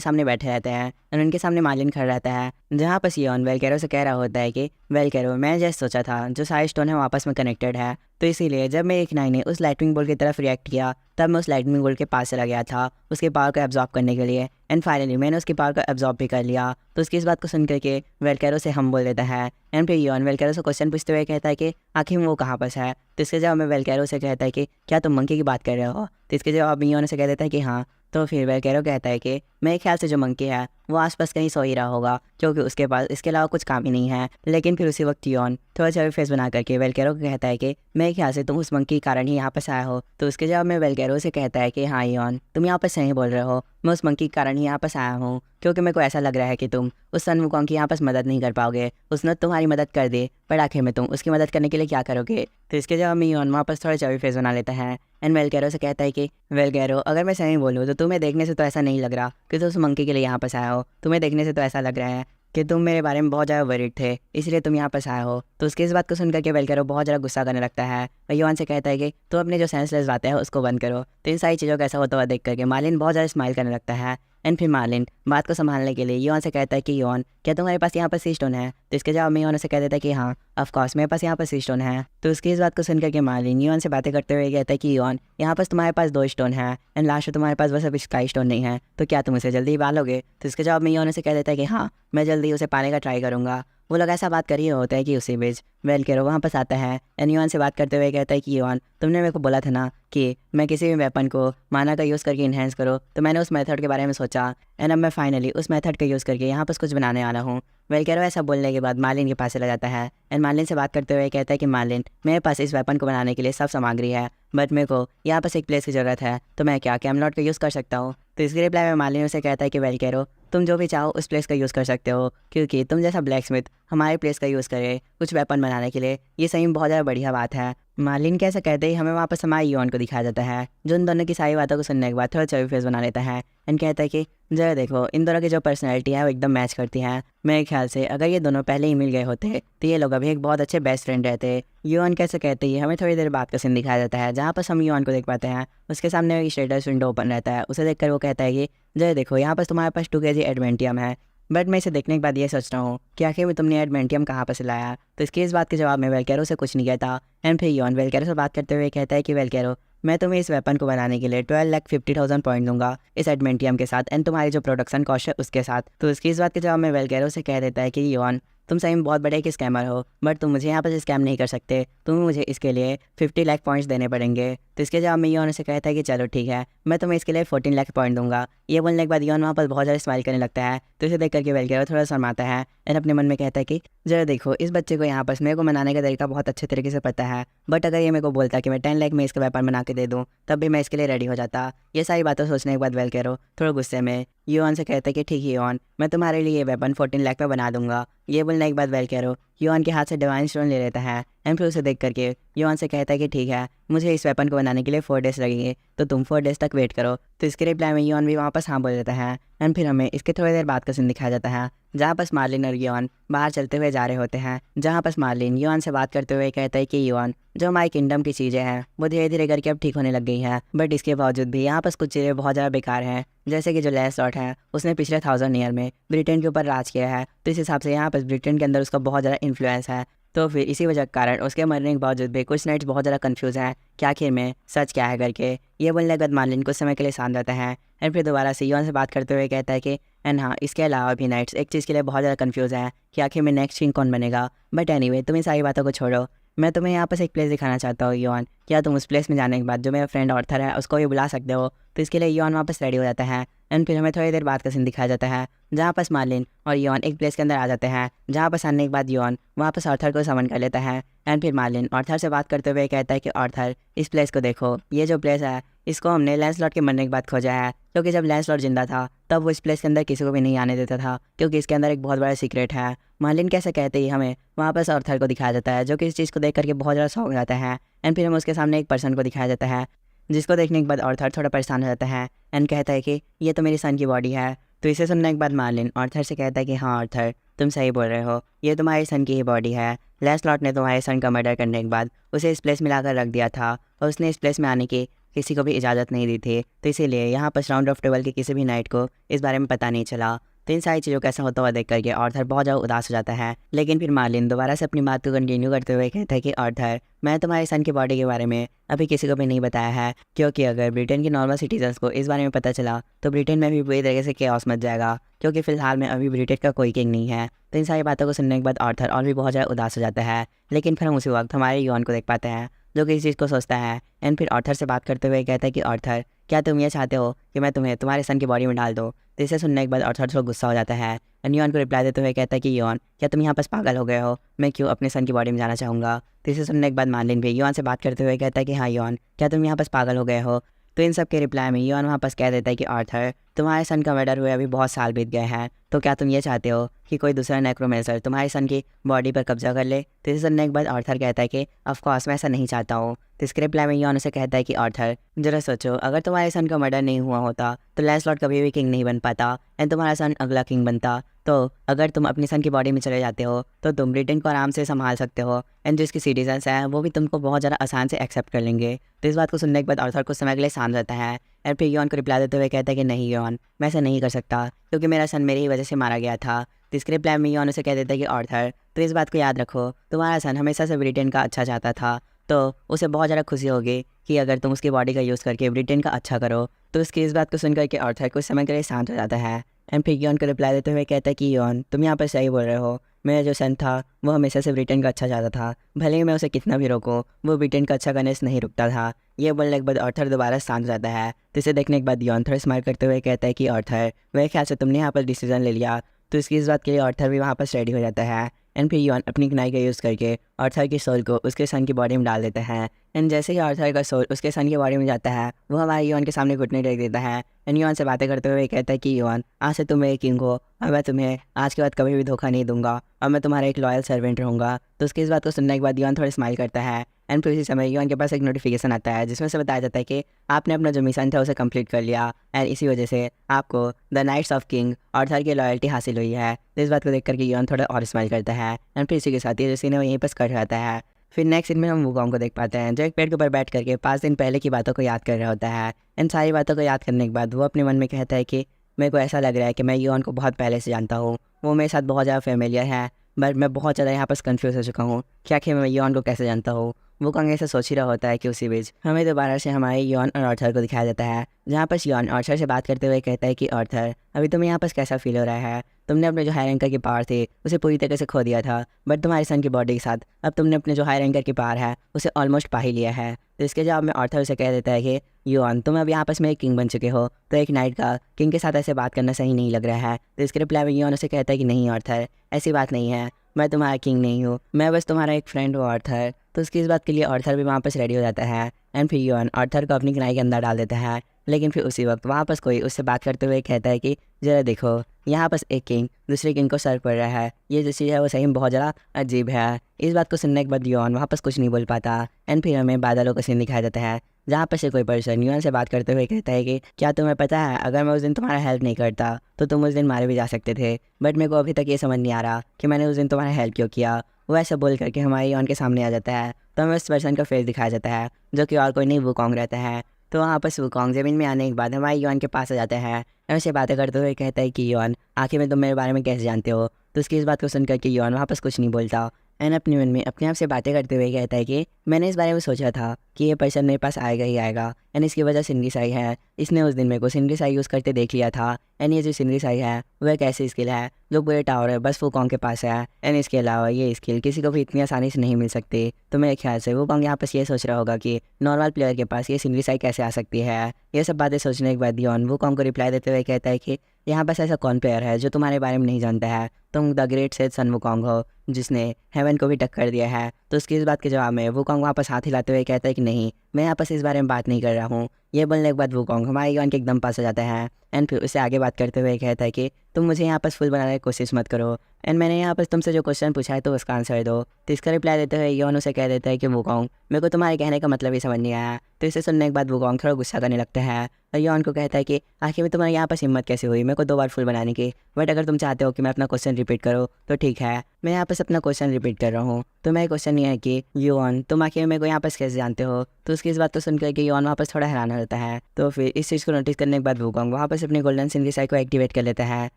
सामने बैठे रहते हैं और उनके सामने मार्लिन खड़ा रहता है, जहाँ पर योन वेलकेरो से कह रहा होता है कि वेलकेरो मैं जैसे सोचा था जो सारे स्टोन है वो आपस में कनेक्टेड है, तो इसीलिए जब मेरे खिलाड़ी ने उस लाइटनिंग बोल्ट की तरफ रिएक्ट किया तब मैं उस लाइटनिंग बोल्ट के पास चला गया था उसके पावर को एब्जॉर्ब करने के लिए, एंड फाइनली मैंने उसकी पावर को एब्जॉर्ब भी कर लिया। तो उसकी इस बात को सुन करके वेलकेरो से हम बोल देता है एंड फिर योन वेलकेरो से क्वेश्चन पूछते हुए कहता है कि आखिर वो कहाँ पर है। तो इसके जवाब में वेलकेरो से कहता है कि क्या तुम मंकी की बात कर रहे हो। तो इसके जवाब में योन से कह देता है कि हाँ। तो फिर वेलकेरो कहता है कि मेरे ख्याल से जो मंकी है वो आसपास कहीं सो ही रहा होगा क्योंकि उसके पास इसके अलावा कुछ काम ही नहीं है। लेकिन फिर उसी वक्त योन थोड़ा सा फेस बना करके वेलकेरो को कहता है कि मेरे ख्याल से तुम उस मंकी के कारण ही यहाँ पर आया हो। तो उसके जवाब में वेलकेरो से कहता है कि हाँ योन तुम यहाँ पर सही बोल रहे हो, मैं उस मंकी के कारण ही यहाँ पर आया हूँ क्योंकि मेरे को ऐसा लग रहा है कि तुम उस सन वुकोंग की यहाँ पर मदद नहीं कर पाओगे। उसने तुम्हारी मदद कर दी पर आखिर में तुम उसकी मदद करने के लिए क्या करोगे। तो इसके जवाब में योन वापस थोड़ा चौबी फेस बना लेता है एंड वेलकेरो से कहता है कि वेलकेरो अगर मैं सही बोलूँ तो तुम्हें देखने से तो ऐसा नहीं लग रहा कि तुम उस मंकी के लिए यहाँ पर आया हो, तुम्हें देखने से तो ऐसा लग रहा है कि तुम मेरे बारे में बहुत ज़्यादा वरीड थे इसलिए तुम यहाँ पर आए हो। तो उसकी इस बात को सुन करके वेलकेरो बहुत ज़्यादा गुस्सा करने लगता है और योन से कहता है कि तुम अपने जो सेंसलेस बातें हैं उसको बंद करो। तो इन सारी चीज़ों का ऐसा होता हुआ देख करके मार्लिन बहुत ज़्यादा स्माइल करने लगता है एंड फिर मार्लिन बात को संभालने के लिए योन से कहता है कि योन क्या तुम्हारे पास यहाँ पर सी स्टोन है। तो इसके जवाब में योन से कह देता है कि हाँ ऑफकोर्स मेरे पास यहाँ पर सी स्टोन है। तो उसकी इस बात को सुन करके मार्लिन योन से बातें करते हुए कहता है कि योन यहाँ पर तुम्हारे पास 2 स्टोन है एंड लास्ट में तुम्हारे पास बस अभी स्काई स्टोन नहीं है, तो क्या तुम उसे जल्दी ही पालोगे। तो इसके जवाब में योन से कह देता है कि हाँ मैं जल्दी उसे पाने का ट्राई करूँगा। वो लोग ऐसा बात कर ही होता है कि उसी बीच वेलकेरो वहाँ पास आता है एंड योन से बात करते हुए कहता है कि योन तुमने मेरे को बोला था ना कि मैं किसी भी वेपन को माना का यूज़ करके इन्हेंस करो, तो मैंने उस मेथड के बारे में सोचा एंड अब मैं फाइनली उस मेथड का यूज़ करके यहाँ पर कुछ बनाने वाला हूँ। वेलकेरो ऐसा बोलने के बाद मार्लिन के पास चला जाता है एंड मार्लिन से बात करते हुए कहता है कि मार्लिन मेरे पास इस वेपन को बनाने के लिए सब सामग्री है बट मेरे को यहाँ पर एक प्लेस की ज़रूरत है, तो मैं क्या कैमलॉट का यूज़ कर सकता हूँ। तो इसके रिप्लाई में मार्लिन उसे कहता है कि वेलकेरो तुम जो भी चाहो उस प्लेस का यूज़ कर सकते हो क्योंकि तुम जैसा ब्लैक स्मिथ हमारे प्लेस का यूज़ करे कुछ वेपन बनाने के लिए, ये सही में बहुत ज़्यादा बढ़िया बात है। मार्लिन के ऐसा कहते ही हमें वापस हमारे योन को दिखाया जाता है जो इन दोनों की सारी बातों को सुनने के बाद थोड़ा चौबी फेस बना लेता है एंड कहता है कि जरा देखो इन दोनों की जो पर्सनैलिटी है वो एकदम मैच करती है। मेरे ख्याल से अगर ये दोनों पहले ही मिल गए होते तो ये लोग अभी एक बहुत अच्छे बेस्ट फ्रेंड रहते। योन कैसे कहते ही हमें थोड़ी देर बाद का सीन दिखाया जाता है जहाँ पर हम योन को देख पाते हैं उसके सामने एक स्टेटस विंडो ओपन रहता है। उसे देखकर वो कहता है कि जरा देखो यहाँ पर तुम्हारे पास 2 kg एडवेंटियम है, बट मैं इसे देखने के बाद ये सोच रहा हूँ कि आखिर में तुमने एडवेंटियम कहाँ पर से लाया। तो इसके इस बात के जवाब में वेलकेरो से कुछ नहीं कहता एंड फिर योन वेलकेरो से बात करते हुए कहता है कि वेलकेरो मैं तुम्हें इस वेपन को बनाने के लिए 12,50,000 पॉइंट दूंगा इस एडवेंटियम के साथ एंड तुम्हारी जो प्रोडक्शन कॉस्ट है उसके साथ। तो इसकी इस बात के जवाब में वेलकेरो से कह देता है कि योन तुम सही में बहुत बड़े एक स्कैमर हो बट तुम मुझे यहाँ पर स्कैम नहीं कर सकते, तुम्हें मुझे इसके लिए 50 लाख पॉइंट्स देने पड़ेंगे। तो इसके जवाब में योन से कहता है कि चलो ठीक है मैं तुम्हें इसके लिए 14 लाख पॉइंट दूंगा। ये बोलने के बाद योन वहाँ पर बहुत ज़्यादा स्माइल करने लगता है। तो इसे देख करके वेलकेरो थोड़ा शर्माता है एंड अपने मन में कहता है कि जरा देखो इस बच्चे को यहाँ पर मेरे को मनाने का तरीका बहुत अच्छे तरीके से पता है, बट अगर ये मेरे को बोलता कि मैं 10 लाख में इसका वेपन बना के दे दूँ तब भी मैं इसके लिए रेडी हो जाता। ये सारी बातें सोचने के बाद वेलकेरो थोड़ा गुस्से में योन से कहता है कि ठीक है योन मैं तुम्हारे लिए ये वेपन 14 लाख में बना दूंगा। ये बोलने के बाद वेलकेरो योन के हाथ से डिवाइन स्टोन ले लेता है एंड फिर उसे देख करके योन से कहता है कि ठीक है मुझे इस वेपन को बनाने के लिए 4 डेज़ लगेंगे, तो तुम 4 डेज़ तक वेट करो। तो इसके रिप्लाई में योन भी वापस हाँ बोल देता है एंड फिर हमें इसके थोड़ी देर बाद का सीन दिखाया जाता है जहाँ पर मार्लिन और योन बाहर चलते हुए जा रहे होते हैं, जहाँ पर मार्लिन योन से बात करते हुए कहता है कि योन जो हमारे किंगडम की चीज़ें हैं वो धीरे धीरे करके अब ठीक होने लग गई हैं, बट इसके बावजूद भी यहाँ पर कुछ चीज़ें बहुत ज़्यादा बेकार हैं। जैसे कि जो लैंसलॉट है उसने पिछले 1000 ईयर में ब्रिटेन के ऊपर राज किया है, तो इस हिसाब से यहाँ पर ब्रिटेन के अंदर उसका बहुत ज़्यादा इन्फ्लुएंस है। तो फिर इसी वजह के कारण उसके मरने के बावजूद भी कुछ नाइट्स बहुत ज़्यादा कंफ्यूज हैं कि आखिर में सच क्या है करके। ये बोलने के बाद मार्लिन कुछ समय के लिए शांत रहता है एंड फिर दोबारा से योन से बात करते हुए कहता है कि एंड हाँ इसके अलावा भी नाइट्स एक चीज़ के लिए बहुत ज़्यादा कंफ्यूज है कि आखिर में नेक्स्ट किंग कौन बनेगा। बट एनीवे तुम इन सारी बातों को छोड़ो, मैं तुम्हें यहाँ पर एक प्लेस दिखाना चाहता हूँ योन, क्या तुम उस प्लेस में जाने के बाद जो मेरा फ्रेंड ऑर्थर है उसको भी बुला सकते हो। तो इसके लिए योन वापस रेडी हो जाता है एंड फिर हमें थोड़ी देर बाद का सीन दिखाया जाता है जहाँ पर मार्लिन और योन एक प्लेस के अंदर आ जाते हैं, जहाँ पर आने के बाद योन वापस ऑर्थर को समन कर लेता है एंड फिर मार्लिन ऑर्थर से बात करते हुए कहता है कि ऑर्थर इस प्लेस को देखो, ये जो प्लेस है इसको हमने लैंसलॉट के मरने के बाद खोजा है, क्योंकि जब लैंसलॉट जिंदा था तब वो इस प्लेस के अंदर किसी को भी नहीं आने देता था, क्योंकि इसके अंदर एक बहुत बड़ा सीक्रेट है। मार्लिन कैसे कहते ही हमें वहाँ पर ऑर्थर को दिखाया जाता है जो कि इस चीज़ को देख करके बहुत ज़्यादा शौक हो जाता है एंड फिर हमें उसके सामने एक पर्सन को दिखाया जाता है जिसको देखने के बाद ऑर्थर थोड़ा परेशान हो जाता है एंड कहता है कि ये तो मेरी सन की बॉडी है। तो इसे सुनने के बाद मार्लिन ऑर्थर से कहता है कि हाँ ऑर्थर तुम सही बोल रहे हो, ये तुम्हारी सन की ही बॉडी है। लैंसलॉट ने तुम्हारे सन का मर्डर करने के बाद उसे इस प्लेस में लाकर रख दिया था और उसने इस प्लेस में आने की किसी को भी इजाज़त नहीं दी थी, तो इसीलिए यहाँ पर राउंड ऑफ टेबल के किसी भी नाइट को इस बारे में पता नहीं चला। तो इन सारी चीज़ों का ऐसा होता हुआ देख करके ऑर्थर बहुत ज़्यादा उदास हो जाता है, लेकिन फिर मार्लिन दोबारा से अपनी बात को कंटिन्यू करते हुए कहता है कि ऑर्थर मैं तुम्हारे सन की बॉडी के बारे में अभी किसी को भी नहीं बताया है, क्योंकि अगर ब्रिटेन के नॉर्मल सिटीजन्स को इस बारे में पता चला तो ब्रिटेन में भी पूरी तरीके से केओस मच जाएगा, क्योंकि फिलहाल में अभी ब्रिटेन का कोई किंग नहीं है। तो इन सारी बातों को सुनने के बाद ऑर्थर और भी बहुत ज़्यादा उदास हो जाता है, लेकिन फिर हम उसी वक्त हमारे योन को देख पाते हैं जो कि इस चीज़ को सोचता है एंड फिर ऑर्थर से बात करते हुए कहता है कि ऑर्थर क्या तुम ये चाहते हो कि मैं तुम्हें तुम्हारे सन की बॉडी में डाल दूँ। तो इसे सुनने के बाद ऑर्थर थोड़ा गुस्सा हो जाता है एंड योन को रिप्लाई देते हुए कहता है कि योन क्या तुम यहाँ पास पागल हो गए हो, मैं क्यों अपने सन की बॉडी में जाना चाहूँगा। तो इसे सुनने के बाद मार्लिन भी योन से बात करते हुए कहता है कि हाँ योन क्या तुम यहाँ पास पागल हो गए हो। तो इन सब के रिप्लाई में योन वहाँ पास कह देता है कि ऑर्थर तुम्हारे सन का मर्डर हुए अभी बहुत साल बीत गए हैं, तो क्या तुम ये चाहते हो कि कोई दूसरा नेक्रोमेंसर तुम्हारे सन की बॉडी पर कब्जा कर ले। तो इसे सुनने के बाद ऑर्थर कहता है कि ऑफ कोर्स मैं ऐसा नहीं चाहता हूँ। तो इसके रिप्लाई में योन उसे कहता है कि ऑर्थर जरा सोचो, अगर तुम्हारे सन का मर्डर नहीं हुआ होता तो लैंसलॉट कभी भी किंग नहीं बन पाता एंड तुम्हारा सन अगला किंग बनता। तो अगर तुम अपनी सन की बॉडी में चले जाते हो तो तुम ब्रिटेन को आराम से संभाल सकते हो एंड जो इसके सिटीजन्स हैं वो भी तुमको बहुत ज़्यादा आसान से एक्सेप्ट कर लेंगे। तो इस बात को सुनने के बाद ऑर्थर कुछ समय के लिए शांत रहता है और फिर योन को रिप्लाई देते हुए कहता है कि नहीं योन मैं ऐसा नहीं कर सकता, क्योंकि मेरा सन मेरी ही वजह से मारा गया था। तो इसके रिप्लाई में योन उसे कह देता है कि ऑर्थर तो इस बात को याद रखो, तुम्हारा सन हमेशा से ब्रिटेन का अच्छा चाहता था, तो उसे बहुत ज़्यादा खुशी होगी कि अगर तुम उसकी बॉडी का यूज़ करके ब्रिटेन का अच्छा करो। तो उसकी इस बात को सुनकर के ऑर्थर कुछ समय के लिए शांत हो जाता है एंड फिर योन को रिप्लाई देते हुए कहता है कि योन तुम यहाँ पर सही बोल रहे हो, मेरा जो सन था वो हमेशा से ब्रिटेन का अच्छा चाहता था, भले ही मैं उसे कितना भी रोकूं वो ब्रिटेन का अच्छा करने से नहीं रुकता था। ये बोलने के बाद ऑर्थर दोबारा शांत हो जाता है। तो इसे देखने के बाद योन थोड़ा स्माइल करते हुए कहता है कि ऑर्थर मेरे ख्याल से तुमने यहाँ पर डिसीजन ले लिया। तो इसकी इस बात के लिए ऑर्थर भी वहाँ पर रेडी हो जाता है एंड फिर योन अपनी कनाई का यूज़ करके ऑर्थर की सोल को उसके सन की बॉडी में डाल देता है एंड जैसे ही ऑर्थर का सोल उसके सन की बॉडी में जाता है वो हमारे योन के सामने घुटने टेक देता है एंड योन से बातें करते हुए कहता है कि योन आज से तुम मेरे किंग हो और मैं तुम्हें आज के बाद कभी भी धोखा नहीं दूंगा और मैं तुम्हारा एक लॉयल सर्वेंट रहूँगा। तो उसकी इस बात को सुनने के बाद योन थोड़ा स्माइल करता है एंड फिर उसी समय योन के पास एक नोटिफिकेशन आता है जिसमें से बताया जाता है कि आपने अपना जो मिशन था उसे कंप्लीट कर लिया एंड इसी वजह से आपको the knights of King Arthur की लॉयल्टी हासिल हुई है। तो इस बात को देख करके योन थोड़ा और स्माइल करता है एंड फिर इसी के साथ ये जो सीन है वहीं पर कट जाता है। फिर नेक्स्ट सीन में हम वुकोंग को देख पाते हैं जो एक पेड़ के ऊपर बैठ करके 5 दिन पहले की बातों को याद कर रहा होता है। इन सारी बातों को याद करने के बाद वो अपने मन में कहता है कि मेरे को ऐसा लग रहा है कि मैं योन को बहुत पहले से जानता हूँ, वो मेरे साथ बहुत ज़्यादा फेमिलियर है, बट मैं बहुत ज़्यादा यहाँ पर कन्फ्यूज़ हो चुका हूँ क्या कि मैं योन को कैसे जानता हूँ। वुकोंग ऐसा सोच ही रहा होता है कि उसी बीच हमें दोबारा से हमारे योन और ऑर्थर को दिखाया जाता है, जहाँ पर योन ऑर्थर से बात करते हुए कहता है कि ऑर्थर अभी तुम्हें यहाँ पर कैसा फील हो रहा है, तुमने अपने जो हाई रैंकर की पावर थी उसे पूरी तरह से खो दिया था, बट तुम्हारे सन की बॉडी के साथ अब तुमने अपने जो हाई रैंकर की पावर है उसे ऑलमोस्ट पा ही लिया है। तो इसके जवाब में ऑर्थर उसे कह देता है कि योन तुम अब यहाँ पर में एक किंग बन चुके हो, तो एक नाइट का किंग के साथ ऐसे बात करना सही नहीं लग रहा है। तो इसके रिप्लाई में योन उसे कहता है कि नहीं ऑर्थर ऐसी बात नहीं है, मैं तुम्हारा किंग नहीं हूँ, मैं बस तुम्हारा एक फ्रेंड हूँ ऑर्थर। तो उसकी इस बात के लिए ऑर्थर भी वहाँ पर रेडी हो जाता है एंड फिर योन ऑर्थर को अपनी कनाई के अंदर डाल देता है, लेकिन फिर उसी वक्त वहाँ पर कोई उससे बात करते हुए कहता है कि जरा देखो यहाँ पर एक किंग दूसरे किंग को सर्व कर रहा है, ये जो चीज़ है वो सही में बहुत ज़्यादा अजीब है। इस बात को सुनने के बाद योन वहाँ पर कुछ नहीं बोल पाता एंड फिर हमें बादलों का सीन दिखाया जाता है, जहाँ पर से कोई पर्सन योन से बात करते हुए कहता है कि क्या तुम्हें पता है अगर मैं उस दिन तुम्हारा हेल्प नहीं करता तो तुम उस दिन मारे भी जा सकते थे, बट मेरे को अभी तक ये समझ नहीं आ रहा कि मैंने उस दिन तुम्हारा हेल्प क्यों किया। वो ऐसा बोल करके हमारे योन के सामने आ जाता है, तो हमें उस पर्सन का फेस दिखाया जाता है जो कि और कोई नहीं वुकोंग रहता है। तो वहाँ पर वुकोंग ज़मीन में आने के बाद हमारे योन के पास आ जाता है और उससे बातें करते हुए कहता है कि योन आखिर में तुम मेरे बारे में कैसे जानते हो। तो उसकी इस बात को सुनकर कि योन वहाँ पर कुछ नहीं बोलता एंड अपने मन में अपने आप से बातें करते हुए कहता है कि मैंने इस बारे में सोचा था कि ये पर्सन मेरे पास आएगा ही आएगा एंड इसकी वजह सिंडी साई है, इसने उस दिन मेरे को सिंडी साई यूज़ करते देख लिया था एंड ये जो सीनरी साई है वह एक ऐसी स्किल है जो पूरे टावर है बस वुकोंग के पास है। एंड इसके अलावा ये स्किल किसी को भी इतनी आसानी से नहीं मिल सकती। तो मेरे ख्याल से वुकोंग यहाँ पर ये सोच रहा होगा कि नॉर्मल प्लेयर के पास ये सीनरी साई कैसे आ सकती है। ये सब बातें सोचने के बाद योन वुकोंग को रिप्लाई देते हुए कहता है कि यहाँ बस ऐसा कौन प्लेयर है जो तुम्हारे बारे में नहीं जानता है। तुम the great sage Sun Wukong हो जिसने हेवन को भी टक्कर दिया है। तो उसकी इस बात के जवाब में वुकोंग वापस हाथ हिलाते हुए कहता है कि नहीं, मैं यहाँ पर इस बारे में बात नहीं कर रहा हूँ। ये बोलने के बाद वुकोंग हमारे योन के एकदम पास आ जाता है एंड फिर उससे आगे बात करते हुए कहता है कि तुम मुझे यहाँ पर फुल बनाने की कोशिश मत करो एंड मैंने यहाँ पर तुमसे जो क्वेश्चन पूछा है तो उसका आंसर दो। तो इसका रिप्लाई देते हुए योन उसे कह देता है कि वुकोंग मेरे को तुम्हारे कहने का मतलब ही समझ नहीं आया। तो इसे सुनने के बाद वुकोंग थोड़ा गुस्सा करने लगता है और योन को कहता है कि आखिर में तुम्हारे यहाँ पर हिम्मत कैसे हुई मेरे को 2 बार फुल बनाने की। बट अगर तुम चाहते हो कि मैं अपना क्वेश्चन रिपीट करूँ तो ठीक है, मैं यहाँ पर अपना क्वेश्चन रिपीट कर रहा हूँ। तो मेरा क्वेश्चन ये है कि योन तुम आखिर मेरे को यहाँ पर कैसे जानते हो। तो उसकी इस बात को सुनकर के योन वापस थोड़ा हैरान हो जाता है। तो फिर इस चीज़ को नोटिस करने के बाद वुकोंग वापस अपनी गोल्डन सीनरी साई को एक्टिवेट कर लेता है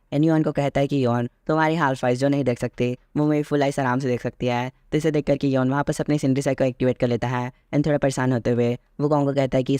एंड योन को कहता है कि योन तुम्हारी हाफ आइज जो नहीं देख सकती वो मेरी फुल आइज आराम से देख सकती है। तो इसे देख करके योन वापस अपनी सीनरी साई को एक्टिवेट कर लेता है एंड थोड़ा परेशान होते हुए वुकोंग को कहता है कि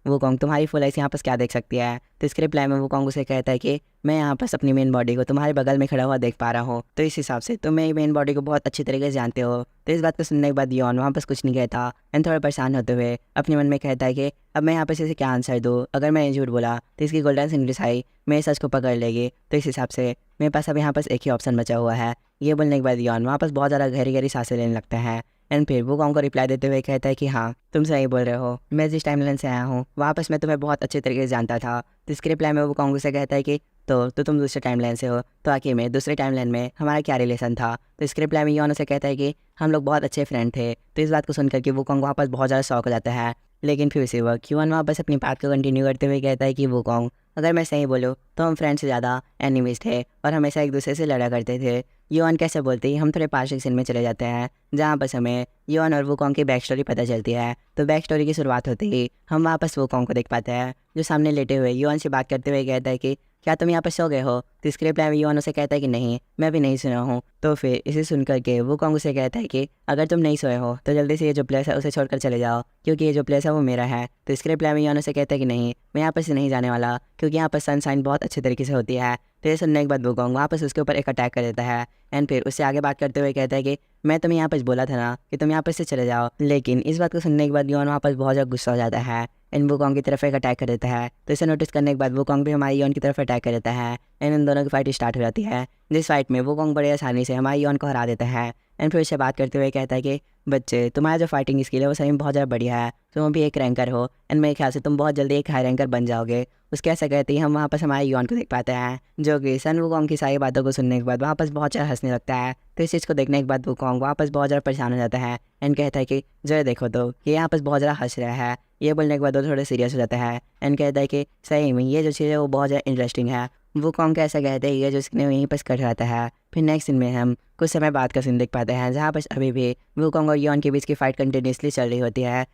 वुकोंग तुम्हारी फुल आइज यहाँ पर क्या देख सकती है। तो इसके रिप्लाई में वुकोंग उसे कहता है कि मैं यहाँ पर अपनी मेन बॉडी को तुम्हारे बगल में खड़ा हुआ देख पा रहा हूँ। तो इस हिसाब से तुम मेरी मेन बॉडी को बहुत अच्छी तरीके से जानते हो। तो इस बात को सुनने के बाद योन वहाँ पर कुछ नहीं कहता एंड थोड़ा परेशान होते हुए अपने मन में कहता है कि अब मैं यहाँ पर इसे क्या आंसर दूँ। अगर मैं झूठ बोला तो इसकी गोल्डन सीनरी साई मेरे सच को पकड़ लेगी। तो इस हिसाब से मेरे पास अब यहाँ पर एक ही ऑप्शन बचा हुआ है। ये बोलने के बाद योन वापस बहुत ज़्यादा गहरी गहरी सांसें लेने लगता है एंड फिर वुकोंग को रिप्लाई देते हुए कहता है कि हाँ तुम सही बोल रहे हो, मैं जिस टाइमलाइन से आया हूँ वापस मैं तुम्हें बहुत अच्छे तरीके से जानता था। तो इसके रिप्लाई में वुकोंग से कहता है कि तो तुम दूसरे टाइमलाइन से हो, तो आखिर में दूसरे टाइमलाइन में हमारा क्या रिलेशन था। तो इसके रिप्लाई में योन से कहता है कि हम लोग बहुत अच्छे फ्रेंड थे। तो इस बात को सुनकर के वुकोंग वापस बहुत ज़्यादा शौक हो जाता है। लेकिन फिर उसे वह योन वापस अपनी बात को कंटिन्यू करते हुए कहता है कि वुकोंग अगर मैं सही बोलूँ तो हम फ्रेंड से ज़्यादा एनिमीज थे और हमेशा एक दूसरे से लड़ा करते थे। योन कैसे बोलते ही हम थोड़े पास्ट सीन में चले जाते हैं जहाँ बस हमें योन और वुकोंग की बैक स्टोरी पता चलती है। तो बैक स्टोरी की शुरुआत होते ही हम वापस वुकोंग को देख पाते हैं जो सामने लेटे हुए योन से बात करते हुए कहता है कि क्या तुम यहाँ पर सो गए हो। तो इसके रिप्लाई में योन उसे कहता है कि नहीं, मैं भी नहीं सुना हूँ। तो फिर इसे सुनकर के वुकोंग उसे कहता है कि अगर तुम नहीं सोए हो तो जल्दी से ये जो प्लेस है उसे छोड़कर चले जाओ क्योंकि ये जो प्लेस है वो मेरा है। तो इसके रिप्लाई में योन उसे कहता है कि नहीं, मैं यहाँ पर से नहीं जाने वाला क्योंकि यहाँ पर सनशाइन बहुत अच्छे तरीके से होती है। तो ये सुनने के बाद वुकोंग वापस उसके ऊपर एक अटैक कर देता है एंड फिर उससे आगे बात करते हुए कहता है कि मैं तुम्हें यहाँ पर बोला था ना कि तुम यहाँ पर से चले जाओ। लेकिन इस बात को सुनने के बाद योन वापस बहुत ज़्यादा गुस्सा हो जाता है एंड वुकोंग की तरफ एक अटैक कर देता है। तो इसे नोटिस करने के बाद वुकोंग भी हमारी योन की तरफ अटैक कर देता है एंड इन दोनों की फाइट स्टार्ट हो जाती है। जिस फाइट में वुकोंग बड़े आसानी से हमारी योन को हरा देता है एंड फिर उससे बात करते हुए कहता है कि बच्चे तुम्हारा जो फाइटिंग स्किल है वो सही में बहुत ज़्यादा बढ़िया है, तुम भी एक रैंकर हो एंड मेरे ख्याल से तुम बहुत जल्दी एक हाई रैंकर बन जाओगे। उसके ऐसा कहते ही हम वहाँ पर हमारे योन को देख पाते हैं जो कि सन वुकोंग की सारी बातों को सुनने के बाद वापस बहुत ज़्यादा हंसने लगता है। तो इस चीज़ को देखने के बाद वुकोंग वापस बहुत ज़्यादा परेशान हो जाता है एंड कहता है कि जो देखो तो ये यहाँ पर बहुत ज़्यादा हंस रहा है। ये बोलने के बाद वो थोड़े सीरियस हो जाता है एंड कहता है कि सही में ये जो चीज़ है वो बहुत ज़्यादा इंटरेस्टिंग है। वुकोंग कैसा कहते हैं ये जो इसने वहीं पर कर रहता है। फिर नेक्स्ट सीन में हम कुछ समय बाद का सीन देख पाते हैं जहाँ पर अभी भी वुकोंग और योन के बीच की फाइट कंटिन्यूसली चल रही होती है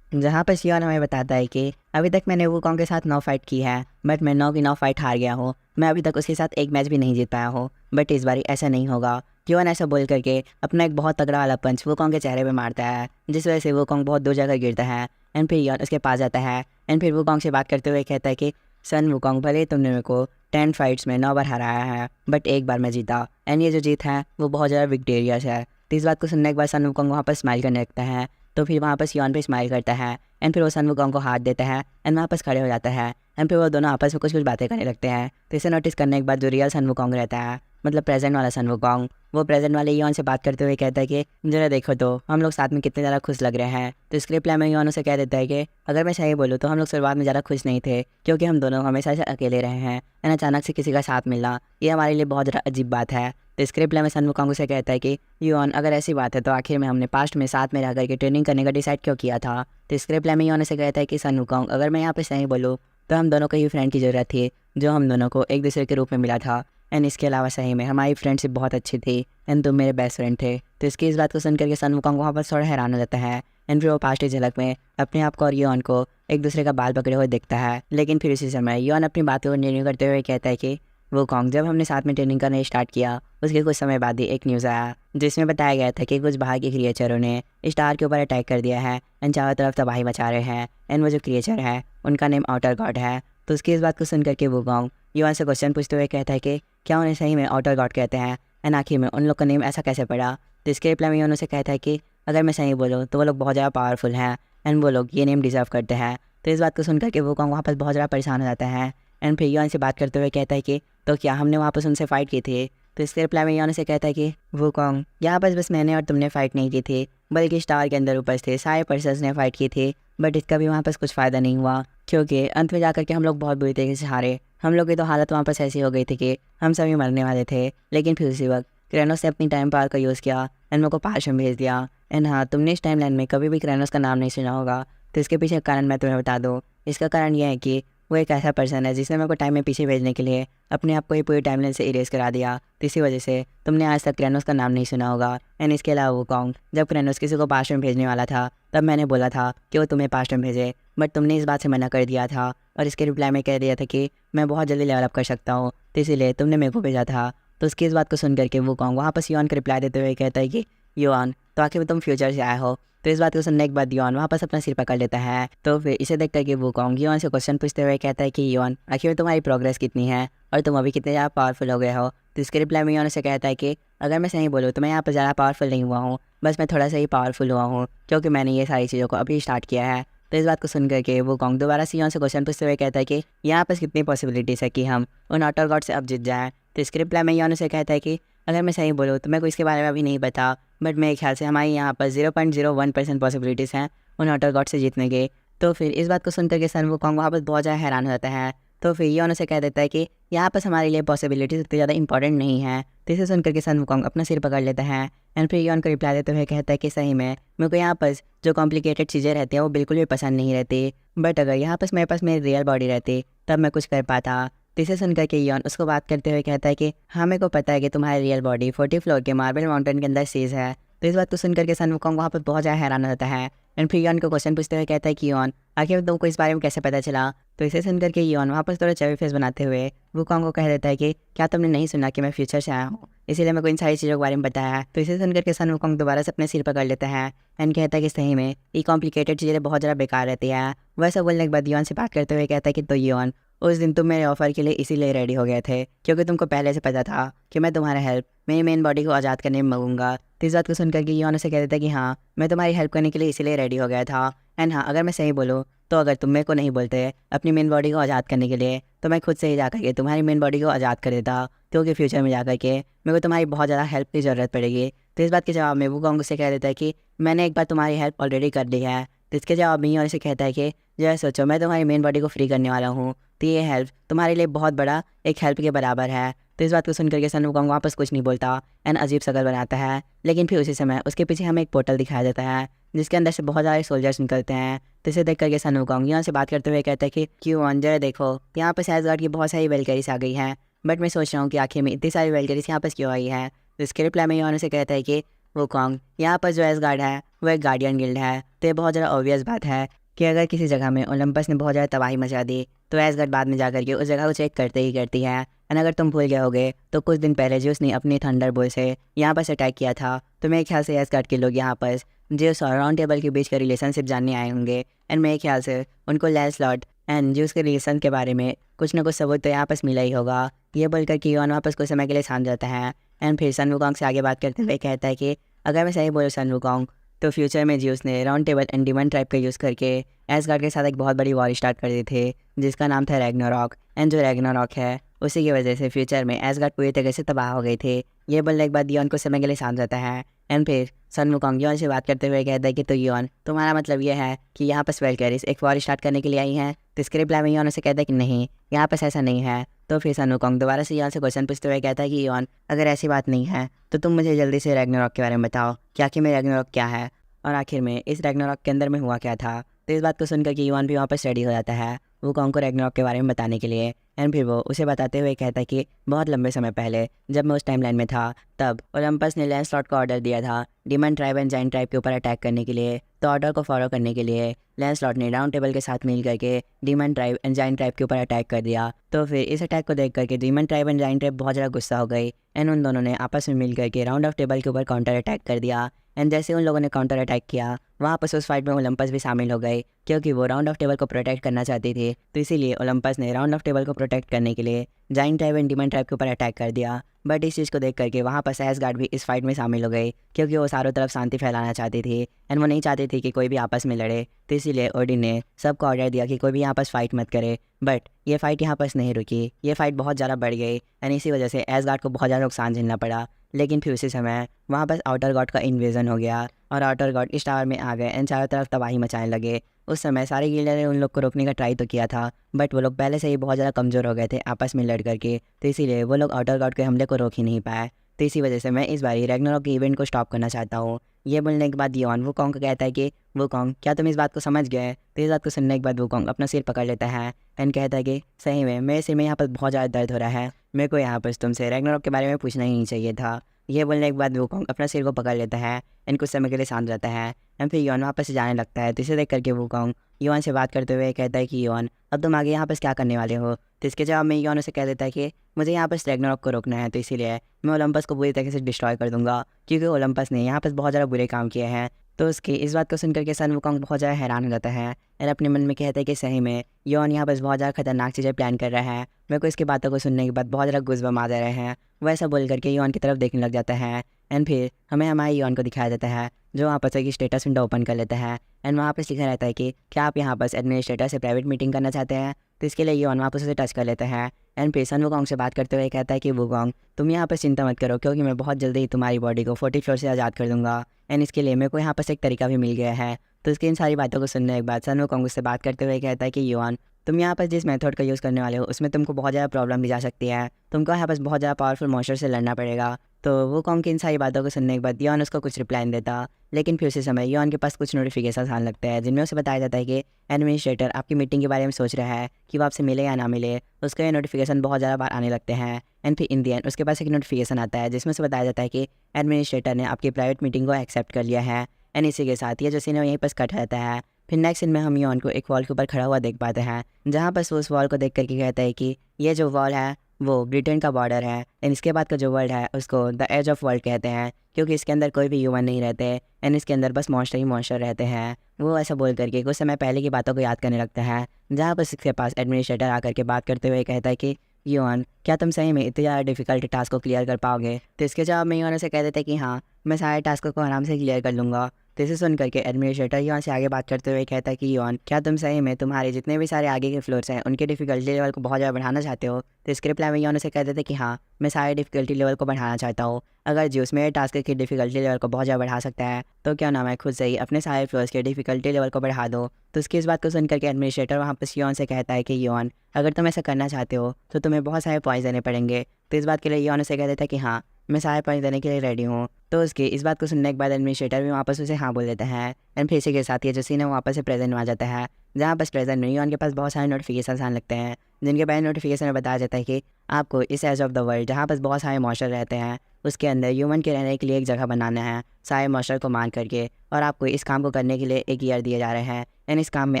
जहाँ पर योन हमें बताता है कि अभी तक मैंने वुकोंग के साथ 9 फाइट की है बट मैं 9 की 9 फाइट हार गया हूँ। मैं अभी तक उसके साथ एक मैच भी नहीं जीत पाया हूँ बट इस बार ऐसा नहीं होगा। योन ऐसा बोल करके अपना एक बहुत तगड़ा वाला पंच वुकोंग के चेहरे पे मारता है जिस वजह से वुकोंग बहुत दूर जाकर गिरता है एंड फिर योन उसके पास जाता है एंड फिर वुकोंग से बात करते हुए कहता है कि सन वुकोंग भले तुमने मेरे को 10 फाइट्स में 9 बार हराया है बट एक बार मैं जीता एंड ये जो जीत है वो बहुत ज़्यादा विक्टोरियस है। तो इस बात को सुनने के बाद सन वुकोंग वहाँ पर स्माइल करने लगता है। तो फिर वहाँ पर योन पे स्माइल करता है एंड फिर वो सन वुकोंग को हाथ देता है एंड वापस खड़े हो जाता है एंड फिर वो दोनों आपस में कुछ बातें करने लगते हैं। तो इसे नोटिस करने के बाद जो रियल सन वुकोंग रहता है मतलब प्रेजेंट वाला सन वुकोंग वो प्रेजेंट वाले योन से बात करते हुए कहता है कि जरा देखो तो हम लोग साथ में कितने ज़्यादा खुश लग रहे हैं। तो इस रिप्लाई में योन उसे कह देता है कि अगर मैं सही बोलूँ तो हम लोग शुरुआत में ज़्यादा खुश नहीं थे क्योंकि हम दोनों हमेशा से अकेले रहे हैं एंड अचानक से किसी का साथ मिलना ये हमारे लिए बहुत ज़्यादा अजीब बात है। तो इस रिप्लाई में सन वुकोंग उसे कहता है कि योन अगर ऐसी बात है तो आखिर में हमने पास्ट में साथ में रह करके ट्रेनिंग करने का डिसाइड क्यों किया था। तो इस रिप्लाई में योन उसे कहता है कि सन वुकोंग अगर मैं यहाँ पर सही बोलूँ तो हम दोनों को ही फ्रेंड की ज़रूरत थी जो हम दोनों को एक दूसरे के रूप में मिला था एंड इसके अलावा सही में हमारी फ्रेंडशिप बहुत अच्छी थी एंड तुम मेरे बेस्ट फ्रेंड थे। तो इसकी इस बात को सुन करके सन वुकोंग वहाँ पर थोड़ा हैरान हो जाता है एंड फिर वो पास्ट की झलक में अपने आप को और योन को एक दूसरे का बाल पकड़े हुए दिखता है। लेकिन फिर इसी समय योन अपनी बातों को कंटिन्यू करते हुए कहता है कि वुकोंग जब हमने साथ में ट्रेनिंग करने स्टार्ट किया उसके कुछ समय बाद ही एक न्यूज़ आया जिसमें बताया गया था कि कुछ बाहर के क्रिएचरों ने स्टार के ऊपर अटैक कर दिया है एंड चारों तरफ तबाही मचा रहे हैं एंड वो जो क्रिएचर है उनका नेम आउटर गॉड है। तो उसकी इस बात को सुन करके वुकोंग युआन से क्वेश्चन पूछते हुए कहता है कि क्या उन्हें सही में आउटर गॉड कहते हैं, एंड आखिर में उन लोग का नेम ऐसा कैसे पड़ा। तो इसके रिप्लाई में युआन उसे कहता है कि अगर मैं सही बोलूँ तो वो लोग बहुत ज़्यादा पावरफुल हैं एंड वो लोग ये नेम डिज़र्व करते हैं। तो इस बात को सुनकर के वुकोंग वहाँ पर बहुत ज़्यादा परेशान हो जाता है एंड फिर युआन से बात करते हुए कहता है कि तो क्या हमने वहाँ पर उनसे फ़ाइट की थी। तो इसके रिप्लाई में युआन से कहता है कि वुकोंग यहाँ पर बस मैंने और तुमने फ़ाइट नहीं की थी, बल्कि स्टार के अंदर उपस्थित थे सारे पर्सन्स ने फ़ाइट की थी, बट इसका भी वहाँ पर कुछ फ़ायदा नहीं हुआ क्योंकि अंत में जाकर के हम लोग बहुत बुरी तरीके से हारे। हम लोग की तो हालत वहाँ पर ऐसी हो गई थी कि हम सभी मरने वाले थे। लेकिन फिर उसी वक्त क्रेनोस ने अपनी टाइम पावर का यूज़ किया एंड मेरे को पास में भेज दिया। एंड हाँ, तुमने इस टाइम लाइन में कभी भी क्रेनोस का नाम नहीं सुना होगा, तो इसके पीछे कारण मैं तुम्हें बता दूँ। इसका कारण यह है कि वो एक ऐसा पर्सन है जिसने मेरे को टाइम में पीछे भेजने के लिए अपने आप को ही पूरी टाइमलाइन से इरेज करा दिया। तो इसी वजह से तुमने आज तक क्रेनोस का नाम नहीं सुना होगा। एंड इसके अलावा वुकोंग, जब क्रेनोस किसी को पास्ट में भेजने वाला था तब मैंने बोला था कि वो तुम्हें पास्ट में भेजे, बट तुमने इस बात से मना कर दिया था और इसके रिप्लाई में कह दिया था कि मैं बहुत जल्दी लेवल अप कर सकता हूँ, तो इसीलिए तुमने मेरे को भेजा था। तो उसकी इस बात को सुन करके वुकोंग वहाँ पर युआन को रिप्लाई देते हुए कहता है कि युआन, तो आखिर तुम फ्यूचर से आए हो। तो इस बात को सुनने के बाद युआन वहाँ पर अपना सिर पकड़ लेता है। तो फिर इसे देख करके वुकोंग युआन से क्वेश्चन पूछते हुए कहता है कि युआन, आखिर में तुम्हारी प्रोग्रेस कितनी है और तुम अभी कितने ज़्यादा पावरफुल हो गए हो। तो इसके रिप्लाई में युआन से कहता है कि अगर मैं सही बोलूँ तो मैं यहाँ पर ज़्यादा पावरफुल नहीं हुआ हूँ, बस मैं थोड़ा सा ही पावरफुल हुआ हूँ क्योंकि मैंने ये सारी चीज़ों को अभी स्टार्ट किया है। तो इस बात को सुन करके वुकोंग दोबारा से युआन से क्वेश्चन पूछते हुए कहता है कि यहाँ पर कितनी पॉसिबिलिटीज़ है कि हम उन आउटर गॉड से अब जीत जाएँ। तो इसके रिप्लाई में युआन से कहता है कि अगर मैं सही बोलूँ तो मेरे को इसके बारे में अभी नहीं पता, बट मेरे ख्याल से हमारे यहाँ पर 0.01% पॉसिबिलिटीज़ हैं उन आउटर गॉड से जीतने के। तो फिर इस बात को सुनकर के सन वुकोंग वहाँ पर बहुत ज़्यादा हैरान हो जाता है। तो फिर ये उनसे कह देता है कि यहाँ पर हमारे लिए पॉसिबिलिटीज़ उतनी ज़्यादा इंपॉर्टेंट नहीं है। तो इसे सुनकर के सन वुकोंग अपना सिर पकड़ लेता है एंड फिर ये उनको रिप्लाई देते हुए कहता है कि सही में मेरे को यहाँ पर जो कॉम्प्लिकेटेड चीज़ें रहती हैं वो बिल्कुल भी पसंद नहीं रहती, बट अगर यहाँ पर मेरे पास मेरी रियल बॉडी रहती तब मैं कुछ कर पाता। तो इसे सुनकर के योन उसको बात करते हुए कहता है कि हाँ, मेरे को पता है कि तुम्हारी रियल बॉडी 40 फ्लोर के मार्बल माउंटेन के अंदर सीज है। तो इस बात को सुनकर के सन वुकोंग वहाँ पर बहुत ज़्यादा हैरान हो जाता है एंड फिर योन को क्वेश्चन पूछते हुए कहता है कि योन, आखिर तुमको इस बारे में कैसे पता चला। तो इसे सुनकर के योन वहाँ पर थोड़ा चवी फेस बनाते हुए वुकोंग को कह देता है कि क्या तुमने नहीं सुना कि मैं फ्यूचर से आया हूँ, इसीलिए मैं को इन सारी चीज़ों के बारे में बताया है। तो इसे सुनकर के सन वुकोंग दोबारा से अपने सिर पकड़ लेता है एंड कहता है कि सही में ये कॉम्प्लिकेटेड चीज़ें बहुत ज़्यादा बेकार रहती है। वैसा बोलने के बाद योन से बात करते हुए कहता है कि तो योन, उस दिन तुम मेरे ऑफ़र के लिए इसीलिए रेडी हो गए थे क्योंकि तुमको पहले से पता था कि मैं तुम्हारा हेल्प मेरी मेन बॉडी को आज़ाद करने में मांगूंगा। तो इस बात को सुनकर के योन से कह देता है कि हाँ, मैं तुम्हारी हेल्प करने के लिए इसीलिए रेडी हो गया था। एंड हाँ, अगर मैं सही बोलूँ तो अगर तुम मेरे को नहीं बोलते अपनी मेन बॉडी को आज़ाद करने के लिए तो मैं खुद से ही जाकर के तुम्हारी मेन बॉडी को आज़ाद कर देता, क्योंकि फ्यूचर में जाकर के मेरे को तुम्हारी बहुत ज़्यादा हेल्प की ज़रूरत पड़ेगी। तो इस बात के जवाब में वुकोंग से कह देता है कि मैंने एक बार तुम्हारी हेल्प ऑलरेडी कर ली है। तो इसके जवाब में योन से कहता है कि जो है सोचो, मैं तुम्हारी मेन बॉडी को फ्री करने वाला हूँ, तो ये हेल्प तुम्हारे लिए बहुत बड़ा एक हेल्प के बराबर है। तो इस बात को सुनकर के सन वुकोंग वापस कुछ नहीं बोलता एंड अजीब शक्ल बनाता है। लेकिन फिर उसी समय उसके पीछे हमें एक पोर्टल दिखाया जाता है जिसके अंदर से बहुत सारे सोल्जर्स निकलते हैं। तो इसे देख करके सन वुकोंग यहाँ से बात करते हुए कहता है कि क्यों जरा देखो, यहाँ पर एसगार्ड की बहुत सारी वेलकरीज आ गई हैं, बट मैं सोच रहा हूँ कि आखिर में इतनी सारी वेलकरीज यहाँ पर क्यों आई है। तो इसके रिप्लाई में योन से कहता है कि वुकोंग, यहाँ पर जो एसगार्ड है वो एक गार्डियन गिल्ड है। तो ये बहुत ज़्यादा ऑब्वियस बात है कि अगर किसी जगह में ओलंपस ने बहुत ज़्यादा तबाही मचा दी तो एसगार्ड बाद में जाकर के उस जगह को चेक करते ही करती है। एंड अगर तुम भूल गए होगे तो कुछ दिन पहले ज्यूस ने अपनी थंडरबोल्ट से यहाँ पर अटैक किया था। तो मेरे ख्याल से एसगार्ड के लोग यहाँ पर ज्यूस और राउंड टेबल के बीच का रिलेशनशिप जानने आए होंगे एंड मेरे ख्याल से उनको लैंसलॉट एंड ज्यूस के रिलेशन के बारे में कुछ ना कुछ सबूत तो यहाँ पर मिला ही होगा। ये बोलकर कि योन वापस कुछ समय के लिए शांत जाता है एंड फिर सन वुकोंग से आगे बात करते हुए कहता है कि अगर मैं सही बोलूँ सन वुकोंग, तो फ्यूचर में ज्यूस ने round table and demon tribe का यूज़ करके एसगार्ड के साथ एक बहुत बड़ी वॉर स्टार्ट कर दी थी जिसका नाम था रैग्नारॉक। एंड जो रैग्नारॉक है उसी की वजह से फ्यूचर में एसगार्ड पूरी तरह से तबाह हो गई थी। ये बोलने के बाद योन कुछ समय के लिए शांत रहता है एंड फिर सन वुकोंग योन से बात करते हुए कहता है कि तो योन, तुम्हारा मतलब ये है कि यहाँ पर वेलकरीज एक वॉर स्टार्ट करने के लिए आई हैं। तो इसके रिप्लाई में योन से कहता है कि नहीं, यहाँ पर ऐसा नहीं है। तो फिर सन वुकोंग दोबारा से योन से क्वेश्चन पूछते हुए कहता है कि योन, अगर ऐसी बात नहीं है तो तुम मुझे जल्दी से रैग्नारॉक के बारे में बताओ कि आखिर में रैग्नारॉक क्या है और आखिर में इस रैग्नारॉक के अंदर में हुआ क्या था। तो इस बात को सुनकर कि युआन भी वहाँ पर स्टडी हो जाता है वुकोंग को रैग्नारॉक के बारे में बताने के लिए एंड फिर वो उसे बताते हुए कहता है कि बहुत लंबे समय पहले जब मैं उस टाइमलाइन में था तब ओलंपस ने लैंसलॉट को ऑर्डर दिया था demon tribe and giant tribe के ऊपर अटैक करने के लिए। तो ऑर्डर को फॉलो करने के लिए लैंसलॉट ने राउंड टेबल के साथ मिल करके demon tribe and giant tribe के ऊपर अटैक कर दिया। तो फिर इस अटैक को देख करके demon tribe and giant tribe बहुत ज़्यादा गुस्सा हो गई एंड उन दोनों ने आपस में मिल करके राउंड ऑफ टेबल के ऊपर काउंटर अटैक कर दिया। एंड जैसे उन लोगों ने काउंटर अटैक किया वहाँ पर उस फाइट में ओलंपस भी शामिल हो गई क्योंकि वो राउंड ऑफ टेबल को प्रोटेक्ट करना चाहती थी। तो इसीलिए ओलंपस ने राउंड ऑफ टेबल को प्रोटेक्ट करने के लिए giant tribe and demon tribe के ऊपर अटैक कर दिया। बट इस चीज़ को देख करके वहाँ पर एसगार्ड भी इस फाइट में शामिल हो गई क्योंकि वो चारों तरफ शांति फैलाना चाहती थी एंड वो नहीं चाहती थी कि कोई भी आपस में लड़े। तो इसीलिए ओडिन ने सबको ऑर्डर दिया कि कोई भी यहाँ पर फाइट मत करे। बट ये फाइट यहाँ पर नहीं रुकी, ये फाइट बहुत ज़्यादा बढ़ गई एंड इसी वजह से एसगार्ड को बहुत ज़्यादा नुकसान झेलना पड़ा। लेकिन फिर उसी समय वहाँ पर आउटर गॉड का इन्वेजन हो गया और आउटर गॉड इस टावर में आ गए एंड चारों तरफ तबाही मचाने लगे। उस समय सारे गिल्डर ने उन लोग को रोकने का ट्राई तो किया था बट वो लोग पहले से ही बहुत ज़्यादा कमज़ोर हो गए थे आपस में लड़ करके। तो इसीलिए वो लोग आउटर गॉड के हमले को रोक ही नहीं पाए। तो इसी वजह से मैं इस बार रैग्नारोक के इवेंट को स्टॉप करना चाहता हूँ। ये बोलने के बाद योन वुकोंग को कहता है कि वुकोंग क्या तुम इस बात को समझ गए। तो इस बात को सुनने के बाद वुकोंग अपना सिर पकड़ लेता है एंड कहता है कि सही में मेरे सिर में यहाँ पर बहुत ज़्यादा दर्द हो रहा है, मेरे को यहाँ पर तुमसे रैग्नारोक के बारे में पूछना ही नहीं चाहिए था। ये बोलने के बाद वुकोंग अपना सिर को पकड़ लेता है एंड कुछ समय के लिए शांत रहता है एंड फिर योन वापस से जाने लगता है। तो इसे देख करके वुकोंग योन से बात करते हुए कहता है कि योन अब तुम आगे यहाँ पर क्या करने वाले हो। तो इसके जवाब में योन उसे कह देता है कि मुझे यहाँ पर रैग्नारोक को रोकना है, तो इसीलिए मैं ओलंपस को पूरी तरीके से डिस्ट्रॉय कर दूंगा क्योंकि ओलंपस ने यहाँ पर बहुत ज़्यादा बुरे काम किए हैं। तो उसकी इस बात को सुनकर के सन वुकोंग बहुत ज़्यादा हैरान हो जाता है और अपने मन में कहता है कि सही में योन यहाँ पर बहुत ज़्यादा खतरनाक चीज़ें प्लान कर रहा है। मेरे को इसकी बातों को सुनने के बाद बहुत ज़्यादा गुस्बम आ जा रहे हैं। वैसा बोल करके योन की तरफ देखने लग जाता है एंड फिर हमें हमारे योन को दिखाया जाता है जो वहाँ पर से स्टेटस विंडो ओपन कर लेता है एंड वहाँ पर लिखा रहता है कि क्या आप यहाँ पर एडमिनिस्ट्रेटर से प्राइवेट मीटिंग करना चाहते हैं। तो इसके लिए योन वहाँ पर उसे टच कर लेता है एंड फिर सन वुकोंग से बात करते हुए कहता है कि वुकोंग तुम यहाँ पर चिंता मत करो क्योंकि मैं बहुत जल्दी ही तुम्हारी बॉडी को 40 फ्लोर से आज़ाद कर दूंगा एंड इसके लिए मेरे को यहाँ पर एक तरीका भी मिल गया है। तो इसकी इन सारी बातों को सुनने के बाद सन वुकोंग उससे बात करते हुए कहता है कि योन तुम यहाँ पर जिस मेथड का यूज़ करने वाले हो उसमें तुमको बहुत ज़्यादा प्रॉब्लम भी जा सकती है, तुमको यहाँ पर बहुत ज़्यादा पावरफुल मॉन्स्टर से लड़ना पड़ेगा। तो वुकोंग की इन सारी बातों को सुनने के बाद योन उसको कुछ रिप्लाई नहीं देता। लेकिन फिर उसी समय योन के पास कुछ नोटिफिकेशन आने लगते हैं जिनमें उसे बताया जाता है कि एडमिनिस्ट्रेटर आपकी मीटिंग के बारे में सोच रहा है कि वो आपसे मिले या ना मिले। उसका ये नोटिफिकेशन बहुत ज़्यादा बार आने लगते हैं एंड फिर इन दी एंड उसके पास एक नोटिफिकेशन आता है जिसमें से बताया जाता है कि एडमिनिस्ट्रेटर ने आपकी प्राइवेट मीटिंग को एक्सेप्ट कर लिया है एंड इसी के साथ ये जो सीन है यहीं पर कट रहता है। फिर नेक्स्ट सीन में हम योन को एक वॉल के ऊपर खड़ा हुआ देख पाते हैं जहाँ पर वो उस वॉल को देख करके कहता है कि ये जो वॉल है वो ब्रिटेन का बॉर्डर है एंड इसके बाद का जो वर्ल्ड है उसको द एज ऑफ वर्ल्ड कहते हैं क्योंकि इसके अंदर कोई भी ह्यूमन नहीं रहते एंड इसके अंदर बस मॉन्स्टर ही मॉन्स्टर रहते हैं। वो ऐसा बोल करके कुछ समय पहले की बातों को याद करने लगता है जहाँ पर इसके पास एडमिनिस्ट्रेटर आकर के बात करते हुए कहता है कि योन क्या तुम सही में इतने ज़्यादा डिफिकल्ट टास्क को क्लियर कर पाओगे। तो इसके जवाब में योन उसे कह देते हैं कि हाँ मैं सारे टास्कों को आराम से क्लियर कर लूँगा। तो इसे सुन करके एडमिनिस्ट्रेटर योन से आगे बात करते हुए कहता है कि योन क्या तुम सही में तुम्हारे जितने भी सारे आगे के फ्लोर्स हैं उनके डिफिकल्टी लेवल को बहुत ज़्यादा बढ़ाना चाहते हो। तो इसके रिप्लाई में योन उसे कह देते कि हाँ मैं सारे डिफिकल्टी लेवल को बढ़ाना चाहता हूँ। अगर जिस मेरे टास्क की डिफिकल्टी लेवल को बहुत ज़्यादा बढ़ा सकता है तो क्या ना मैं खुद से ही अपने सारे फ्लोर्स के डिफिकल्टी लेवल को बढ़ा दो। तो उसकी इस बात को सुन करके एडमिनिस्ट्रेटर वहाँ पर योन से कहता है कि योन अगर तुम ऐसा करना चाहते हो तो तुम्हें बहुत सारे पॉइंट्स देने पड़ेंगे। तो इस बात के लिए योन उसे कह देता है कि हाँ मैं सारे पॉइंट देने के लिए रेडी हूँ। तो उसकी इस बात को सुनने के बाद एडमिनिस्ट्रेटर भी वापस उसे हाँ बोल देता है एंड फिर इसी के साथ ये जो सीन है वापस से प्रेजेंट में आ जाता है जहाँ पर प्रेजेंट में योन के पास बहुत सारे नोटिफिकेशन आने लगते हैं जिनके पहले नोटिफिकेशन में बताया जाता है कि आपको इस एज ऑफ द वर्ल्ड जहाँ पर बहुत सारे मॉन्स्टर रहते हैं उसके अंदर ह्यूमन के रहने के लिए एक जगह बनाना है सारे मॉन्स्टर को मार करके और आपको इस काम को करने के लिए 1 ईयर दिए जा रहे हैं एंड इस काम में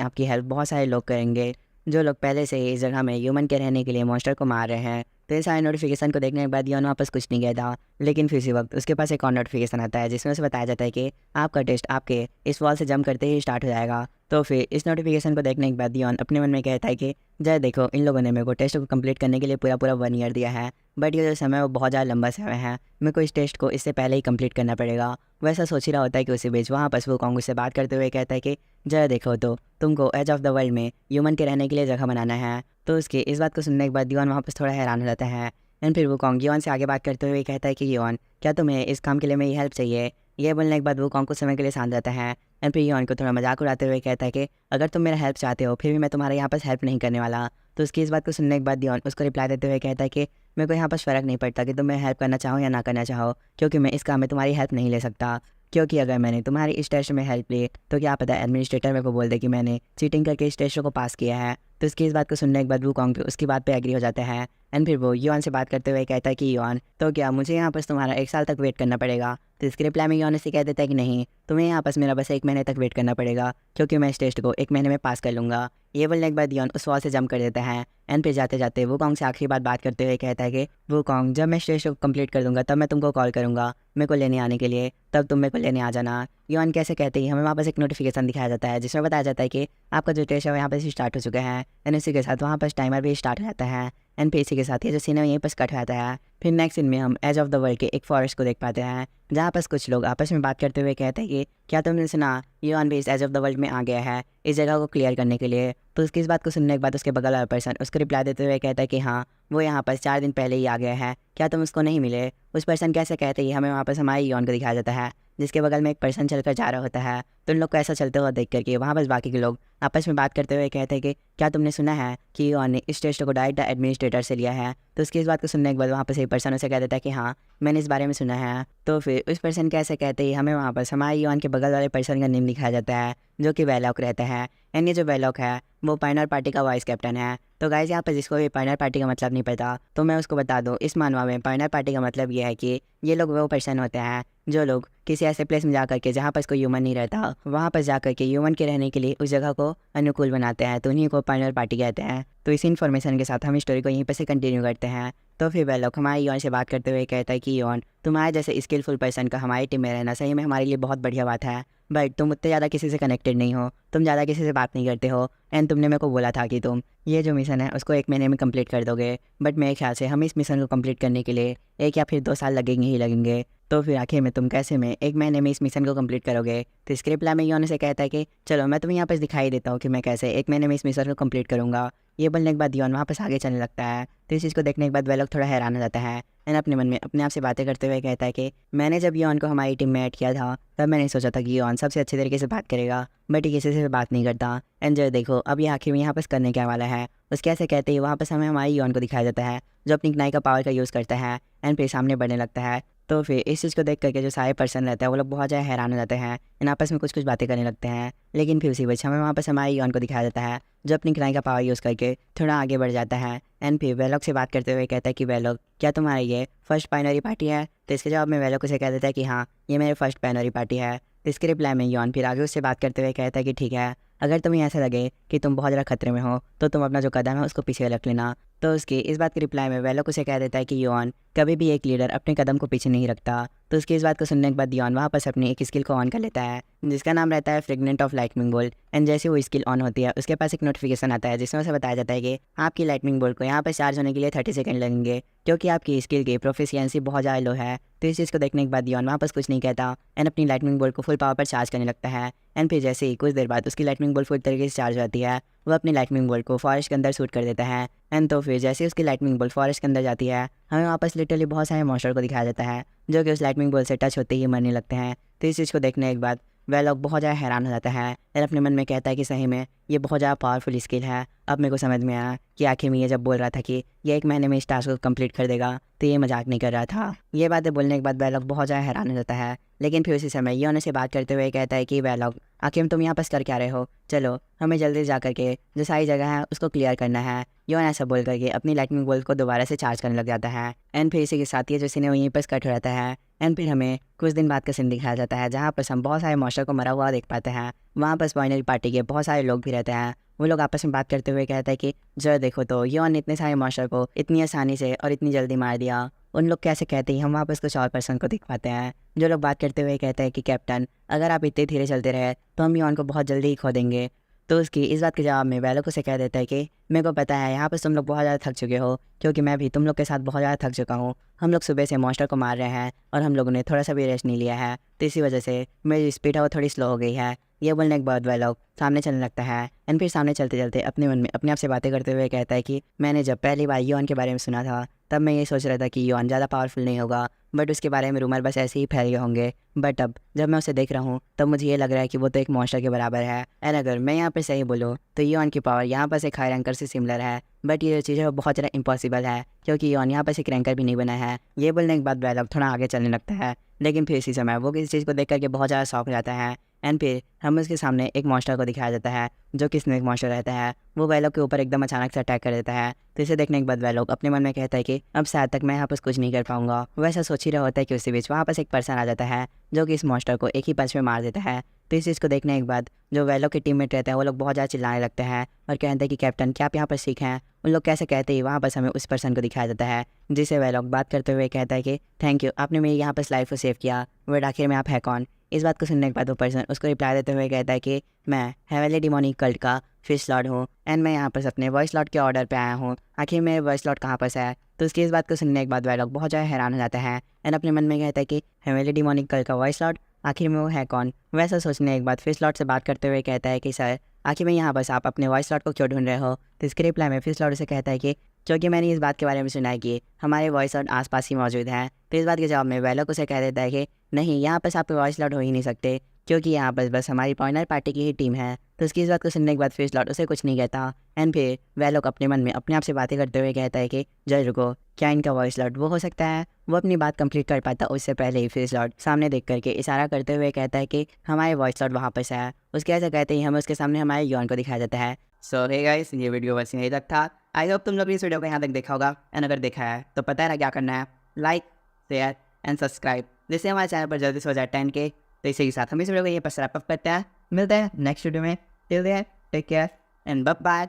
आपकी हेल्प बहुत सारे लोग करेंगे जो लोग पहले से ही इस जगह में ह्यूमन के रहने के लिए मॉन्स्टर को मार रहे हैं। तो ये सारे नोटिफिकेशन को देखने के बाद योन वापस कुछ नहीं कहता। लेकिन फिर इसी वक्त उसके पास एक और नोटिफिकेशन आता है जिसमें से बताया जाता है कि आपका टेस्ट आपके इस वॉल से जंप करते ही स्टार्ट हो जाएगा। तो फिर इस नोटिफिकेशन को देखने के बाद योन अपने मन में कहता है कि जय देखो इन लोगों ने मेरे को टेस्ट को कंप्लीट करने के लिए पूरा 1 ईयर दिया है बट ये जो समय वो बहुत ज़्यादा लंबा समय है, मेरे को इस टेस्ट को इससे पहले ही कंप्लीट करना पड़ेगा। वैसा सोच ही रहा होता है कि उसी बीच वहाँ पर वुकोंग से बात करते हुए कहता है कि जरा देखो तो तुमको एज ऑफ द वर्ल्ड में ह्यूमन के रहने के लिए जगह बनाना है। तो उसकी इस बात को सुनने के बाद योन वहाँ पर थोड़ा हैरान हो जाता है एंड फिर वुकोंग योन से आगे बात करते हुए कहता है कि योन क्या तुम्हें इस काम के लिए मेरी हेल्प चाहिए। ये बोलने के बाद वुकोंग कुछ समय के लिए शांत जाता है एंड फिर योन को थोड़ा मजाक उड़ाते हुए कहता है कि अगर तुम मेरा हेल्प चाहते हो फिर भी मैं तुम्हारे यहाँ पास हेल्प नहीं करने वाला। तो उसकी इस बात को सुनने के बाद योन उसको रिप्लाई देते हुए कहता है कि मेरे को यहाँ पास फ़र्क नहीं पड़ता कि तुम मैं हेल्प करना चाहो या ना करना चाहो क्योंकि मैं इस काम में तुम्हारी हेल्प नहीं ले सकता। क्योंकि अगर मैंने तुम्हारी इस टेस्ट में हेल्प ली तो क्या पता एडमिनिस्ट्रेटर मेरे को बोल दे कि मैंने चीटिंग करके इस टेस्ट को पास किया है। तो उसकी इस बात को सुनने के बाद वुकोंग भी उसकी बात पे एग्री हो जाता है एंड फिर वो योन से बात करते हुए कहता है कि योन तो क्या मुझे यहाँ पर तुम्हारा 1 साल तक वेट करना पड़ेगा। तो इसके रिप्लाई में योन से कह देता है कि नहीं, तुम्हें यहाँ पर मेरा बस 1 महीने तक वेट करना पड़ेगा, क्योंकि मैं इस टेस्ट को 1 महीने में पास कर लूँगा। ये बोलने के बाद योन उस वॉल से जंप कर देता है। एंड फिर जाते जाते वो कॉन्ग से आखिरी बात करते हुए कहता है कि वो कॉन्ग, जब मैं इस टेस्ट को कंप्लीट कर दूंगा तब मैं तुमको कॉल करूँगा मेरे को लेने आने के लिए, तब तुम मेरे को लेने आ जाना। योन कैसे कहते ही हमें वहाँ पर एक नोटिफिकेशन दिखाया जाता है जिसमें बताया जाता है कि आपका जो टेस्ट है वो यहाँ पर स्टार्ट हो चुका है। एंड इसी के साथ वहाँ पर टाइमर भी स्टार्ट हो जाता है। एंड फिर इसी के साथ ये जो सीन है यहीं पर कट हो जाता है। फिर नेक्स्ट सीन में हम एज ऑफ द वर्ल्ड के एक फॉरेस्ट को देख पाते हैं, जहाँ पर कुछ लोग आपस में बात करते हुए कहते हैं कि क्या तुमने सुना योन भी इस एज ऑफ द वर्ल्ड में आ गया है इस जगह को क्लियर करने के लिए। तो उसकी इस बात को सुनने के बाद उसके बगल वाला पर्सन उसको रिप्लाई देते हुए कहता है कि हाँ, वो यहाँ पर 4 दिन पहले ही आ गया है, क्या तुम उसको नहीं मिले। उस पर्सन कैसे कहते ही हमें वहाँ पर हमारे योन को दिखाया जाता है, जिसके बगल में एक पर्सन चलकर जा रहा होता है। तो उन लोग को ऐसा चलते हुआ देख करके वहाँ पर बाकी के लोग आपस में बात करते हुए कहते हैं कि क्या तुमने सुना है कि योन ने इस टेस्ट को डायरेक्ट एडमिनिस्ट्रेटर से लिया है। तो उसकी इस बात को सुनने के बाद वहाँ पर सही पर्सन उसे कह देता है कि हाँ, मैंने इस बारे में सुना है। तो फिर उस पर्सन कैसे कहते ही हमें वहाँ पर हमारे योन के बगल वाले पर्सन का नेम दिखाया जाता है, जो कि वेलॉक रहता है। एंड ये जो वेलॉक है वो पाइनर पार्टी का वाइस कैप्टन है। तो गाइस यहाँ पर जिसको भी पाइनर पार्टी का मतलब नहीं पता तो मैं उसको बता दूँ, इस मानवा में पाइनर पार्टी का मतलब ये है कि ये लोग वो पर्सन होते हैं जो लोग किसी ऐसे प्लेस में जाकर के जहाँ पर कोई ह्यूमन नहीं रहता वहाँ पर जाकर के ह्यूमन के रहने के लिए उस जगह को अनुकूल बनाते हैं, तो उन्हीं को पाइनर पार्टी कहते हैं। तो इस इन्फॉर्मेशन के साथ हम स्टोरी को यहीं पर से कंटिन्यू करते हैं। तो फिर वेलॉक हमारे योन से बात करते हुए कहता है कि योन, तुम्हारे जैसे स्किलफुल पर्सन का हमारी टीम में रहना सही में हमारे लिए बहुत बढ़िया बात है, बट तुम उतने ज़्यादा किसी से कनेक्टेड नहीं हो, तुम ज़्यादा किसी से बात नहीं करते हो। एंड तुमने मेरे को बोला था कि तुम ये जो मिशन है उसको 1 महीने में कंप्लीट कर दोगे, बट मेरे ख्याल से हम इस मिशन को कंप्लीट करने के लिए 1 या फिर 2 साल लगेंगे ही लगेंगे। तो फिर आखिर में तुम कैसे में 1 महीने में इस मिशन को कंप्लीट करोगे। तो इसके रिप्लाई में योन से कहता है कि चलो मैं तुम्हें यहाँ पर दिखाई देता हूँ कि मैं कैसे 1 महीने में इस मिशन को कंप्लीट करूँगा। ये बोलने के बाद योन वापस आगे चलने लगता है। तो इस चीज़ को देखने के बाद वेलॉक थोड़ा हैरान हो जाता है। एंड अपने मन में अपने आप से बातें करते हुए कहता है कि मैंने जब योन को हमारी टीम में ऐड किया था तब मैंने सोचा था कि योन सबसे अच्छे तरीके से बात करेगा, बट ये किसी से बात नहीं करता। एंड जो देखो अब ये आखिर में यहाँ पर करने क्या वाला है। उसके ऐसे कहते ही वहाँ पर हमें हमारी योन को दिखाया जाता है जो अपनी नाई का पावर का यूज़ करता है एंड फिर सामने बढ़ने लगता है। तो फिर इस चीज़ को देख करके जो सारे पर्सन रहते हैं वो लोग बहुत ज़्यादा हैरान हो जाते हैं एंड आपस में कुछ बातें करने लगते हैं। लेकिन फिर उसी वजह हमें वहाँ पर हमारी योन को दिखाया जाता है जो अपनी नाई का पावर यूज़ करके थोड़ा आगे बढ़ जाता है। एंड फिर वेलॉक से बात करते हुए कहता है कि वेलॉक, क्या तुम्हारी ये फर्स्ट बाइनरी पार्टी है। तो इसके जवाब में वेलॉक उसे कह देता है कि हाँ, ये मेरी फर्स्ट बाइनरी पार्टी है। तो इसके रिप्लाई में योन फिर आगे उससे बात करते हुए कहता है कि ठीक है, अगर तुम्हें ऐसा लगे कि तुम बहुत ज़्यादा खतरे में हो तो तुम अपना जो कदम है उसको पीछे रख लेना। तो उसकी इस बात के रिप्लाई में वेलॉक उसे कह देता है कि योन, कभी भी एक लीडर अपने कदम को पीछे नहीं रखता। तो उसकी इस बात को सुनने के बाद योन वापस अपनी एक स्किल को ऑन कर लेता है जिसका नाम रहता है fragrant of lightning bolt. And जैसे वो स्किल ऑन होती है उसके पास एक नोटिफिकेशन आता है जिसमें उसे बताया जाता है कि आपकी लाइटनिंग बोल्ट को यहाँ पर चार्ज होने के लिए 30 सेकंड लगेंगे, क्योंकि आपकी स्किल की प्रोफिशिएंसी बहुत ज़्यादा लो है। तो इस चीज़ को देखने के बाद योन वापस कुछ नहीं कहता एंड अपनी लाइटनिंग बोल्ट को फुल पावर पर चार्ज करने लगता है। एंड फिर जैसे ही कुछ देर बाद उसकी लाइटनिंग बोल्ट फुल तरीके से चार्ज होती है वो अपनी लाइटनिंग बोल्ट को फॉरेस्ट के अंदर शूट कर देता है। एंड तो फिर जैसे उसकी लाइटनिंग बोल्ट फॉरेस्ट के अंदर जाती है हमें वापस लिटरली बहुत सारे मॉन्स्टर को दिखाया जाता है जो कि उस लाइटनिंग बोल्ट से टच होते ही मरने लगते हैं। तो इस चीज़ को देखने के बाद वेलॉक बहुत ज़्यादा हैरान हो जाता है और अपने मन में कहता है कि सही में ये बहुत ज़्यादा पावरफुल स्किल है। अब मेरे को समझ में आया कि आखिर में ये जब बोल रहा था कि ये 1 महीने में इस टास्क को कंप्लीट कर देगा तो ये मजाक नहीं कर रहा था। ये बातें बोलने के बाद वेलॉक बहुत ज़्यादा हैरान हो जाता है। लेकिन फिर उसी समय योन से बात करते हुए कहता है कि वेलॉक, आखिर में तुम यहाँ पर कर क्या रहे हो, चलो हमें जल्दी जा करके जो सारी जगह है उसको क्लियर करना है। योन ऐसा बोल करके अपनी लाइटनिंग बोल्ट को दोबारा से चार्ज करने लग जाता है। एंड फिर इसी के साथ ये जो सीन है वहीं पर कट हो जाता है। एंड फिर हमें कुछ दिन बाद का सीन दिखाया जाता है जहाँ पर हम बहुत सारे मॉन्स्टर को मरा हुआ देख पाते हैं। वहाँ पर बाइनरी पार्टी के बहुत सारे लोग भी रहते हैं। वो लोग आपस में बात करते हुए कहते हैं कि जरा देखो तो योन ने इतने सारे मॉन्स्टर को इतनी आसानी से और इतनी जल्दी मार दिया। उन लोग कैसे कहते हैं हम वापस कुछ और पर्सन को दिख पाते हैं जो लोग बात करते हुए कहते हैं कि कैप्टन, अगर आप इतने धीरे चलते रहे तो हम योन को बहुत जल्दी ही खो देंगे। तो उसकी इस बात के जवाब में वेलॉक उसे कह देता है कि मेरे को पता है यहाँ पर तुम लोग बहुत ज़्यादा थक चुके हो, क्योंकि मैं भी तुम लोग के साथ बहुत ज़्यादा थक चुका हूँ। हम लोग सुबह से मॉन्स्टर को मार रहे हैं और हम लोगों ने थोड़ा सा भी रेस्ट नहीं लिया है, तो इसी वजह से मेरी स्पीड है वो थोड़ी स्लो हो गई है। ये बोलने के बाद वेलॉक सामने चलने लगता है एंड फिर सामने चलते चलते अपने मन में अपने आप से बातें करते हुए कहता है कि मैंने जब पहली बार योन के बारे में सुना था तब मैं ये सोच रहा था कि योन ज़्यादा पावरफुल नहीं होगा, बट उसके बारे में रूमर बस ऐसे ही फैल गए होंगे। बट अब जब मैं उसे देख रहा हूँ तब मुझे ये लग रहा है कि वो तो एक मॉन्स्टर के बराबर है। एंड अगर मैं यहाँ पर सही बोलूँ तो योन की पावर यहाँ पर एक हाई रैंकर से सिमिलर है, बट ये जो चीज़ है वो बहुत ज़्यादा इम्पॉसिबल है क्योंकि योन यहाँ पर एक रैंकर भी नहीं बना है। ये बोलने के बाद वेलॉक थोड़ा आगे चलने लगता है लेकिन फिर इसी समय वो किसी चीज़ को देख करके बहुत ज़्यादा शॉक हो जाता है। एंड फिर हम उसके सामने एक मॉन्स्टर को दिखाया जाता है जो कि स्नेक मॉन्स्टर रहता है। वो वह लोग के ऊपर एकदम अचानक से अटैक कर देता है। तो इसे देखने के बाद वह लोग अपने मन में कहता है कि अब शायद तक मैं यहाँ पर कुछ नहीं कर पाऊंगा। वैसा सोच ही रहा होता है कि उसी बीच वहाँ पर एक पर्सन आ जाता है जो कि इस मॉन्स्टर को एक ही पंच में मार देता है। तो इस चीज़ को देखने के बाद जो वह लोग के टीममेट रहते हैं वो लोग बहुत ज़्यादा चिल्लाने लगते हैं और कहते हैं कि कैप्टन क्या आप यहाँ पर सीख हैं। उन लोग कैसे कहते ही वहाँ पर हमें उस पर्सन को दिखाया जाता है जिसे वह लोग बात करते हुए कहता है कि थैंक यू, आपने मेरी यहाँ पर लाइफ को सेव किया, बट आखिर में आप है कौन। इस बात को सुनने के बाद वो पर्सन उसको रिप्लाई देते हुए कहता है कि मैं हेवनली डिमोनिक कल्ट का फिश लॉर्ड हूँ एंड मैं यहाँ पर अपने वॉइस लॉर्ड के ऑर्डर पे आया हूँ। आखिर मेरे वॉइस लॉर्ड कहाँ पर है। तो उसकी इस बात को सुनने के बाद वह लोग बहुत ज़्यादा हैरान हो जाते हैं एंड अपने मन में कहता है कि हेवनली डिमोनिक कल्ट का वॉइस लॉर्ड, आखिर में वो है कौन। वैसा सोचने के बाद फिश लॉर्ड से बात करते हुए कहता है कि सर आखिर में यहाँ बस आप अपने वॉइस लॉर्ड को क्यों ढूंढ रहे हो। तो इसके रिप्लाई में फिश लॉर्ड से कहता है कि क्योंकि मैंने इस बात के बारे में सुना है कि हमारे वॉइस लॉर्ड आसपास ही मौजूद हैं। तो इस बात के जवाब में वह लोग उसे कह देता है कि नहीं, यहाँ पर आपके वॉइस लॉर्ड हो ही नहीं सकते क्योंकि यहाँ पर बस हमारी पॉइनर पार्टी की ही टीम है। तो उसकी इस बात को सुनने के बाद फिश लॉर्ड उसे कुछ नहीं कहता एंड फिर वह लोग अपने मन में अपने आप से बातें करते हुए कहता है कि जय रुको, क्या इनका वॉइस लॉर्ड वो हो सकता है। वो अपनी बात कंप्लीट कर पाता उससे पहले ही फिश लॉर्ड सामने देख करके इशारा करते हुए कहता है कि हमारे वॉइस लॉर्ड वहाँ पर है। उसके ऐसे कहते ही हमें उसके सामने हमारे यौन को दिखाया जाता है। सो हे गाइस, ये वीडियो बस यहीं तक था। आई होप तुम लोग इस वीडियो को यहाँ तक देखा होगा एंड अगर देखा है तो पता है ना क्या करना है, लाइक शेयर एंड सब्सक्राइब, जिससे हमारे चैनल पर जल्दी से हो जाए 10K। तो इसी के साथ हम इस वीडियो को यहीं पर रैप अप करते हैं। मिलते हैं नेक्स्ट वीडियो में। Till there take care and bye bye.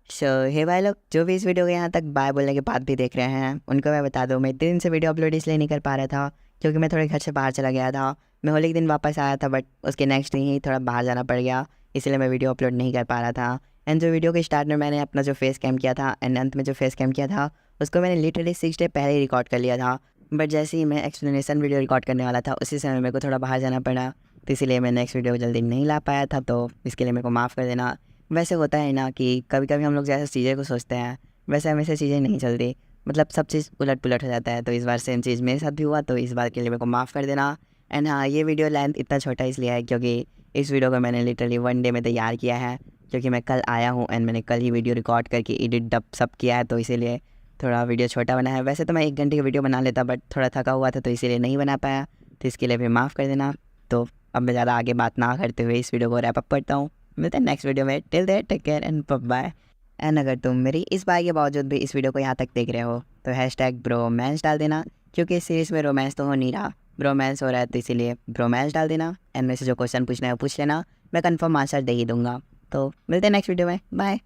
So hey भाई लोग, जो भी इस वीडियो को यहाँ तक बाय बोलने के बाद भी देख रहे हैं उनको मैं बता दूँ, मैं इतने दिन से वीडियो अपलोड इसलिए नहीं कर पा रहा था क्योंकि मैं थोड़े घर से बाहर चला गया था। मैं होली के दिन वापस आया था बट उसके नेक्स्ट दिन ही थोड़ा बाहर जाना पड़ गया, इसलिए मैं वीडियो अपलोड नहीं कर पा रहा था। एंड जो वीडियो के स्टार्ट में मैंने अपना जो फेस कैम किया था एंड अंत में जो फेस कैम किया था उसको मैंने लिटरली 6 डे पहले ही रिकॉर्ड कर लिया था। बट जैसे ही मैं एक्सप्लेनेशन वीडियो रिकॉर्ड करने वाला था उसी समय मेरे को थोड़ा बाहर जाना पड़ा, तो इसीलिए मैं नेक्स्ट वीडियो जल्दी नहीं ला पाया था। तो इसके लिए मेरे को माफ़ कर देना। वैसे होता है ना कि कभी कभी हम लोग जैसे चीज़ें को सोचते हैं वैसे हमेशा चीज़ें नहीं चलती, मतलब सब चीज़ उलट पुलट हो जाता है। तो इस बार सेम चीज़ मेरे साथ भी हुआ, तो इस बार के लिए मेरे को माफ़ कर देना। एंड हाँ, ये वीडियो लेंथ इतना छोटा इसलिए है क्योंकि इस वीडियो को मैंने लिटरली 1 डे में तैयार किया है, क्योंकि मैं कल आया हूँ एंड मैंने कल ही वीडियो रिकॉर्ड करके एडिट डब सब किया है, तो इसीलिए थोड़ा वीडियो छोटा बना है। वैसे तो मैं 1 घंटे की वीडियो बना लेता बट थोड़ा थका हुआ था तो इसीलिए नहीं बना पाया, तो इसके लिए भी माफ़ कर देना। तो अब मैं ज़्यादा आगे बात ना करते हुए इस वीडियो को रैप अप करता हूँ। मिलते हैं नेक्स्ट वीडियो में। Till there take care and bye. And अगर तुम मेरी इस बात के बावजूद भी इस वीडियो को यहाँ तक देख रहे हो तो हैशटैग ब्रोमैंस डाल देना, क्योंकि इस सीरीज़ में रोमांस तो हो नहीं रहा, ब्रोमैंस हो रहा है, तो इसीलिए ब्रोमैंस डाल देना। एंड मेरे से जो क्वेश्चन पूछना है वो पूछ लेना, मैं कंफर्म आंसर दे ही दूँगा। तो मिलते हैं नेक्स्ट वीडियो में। बाय।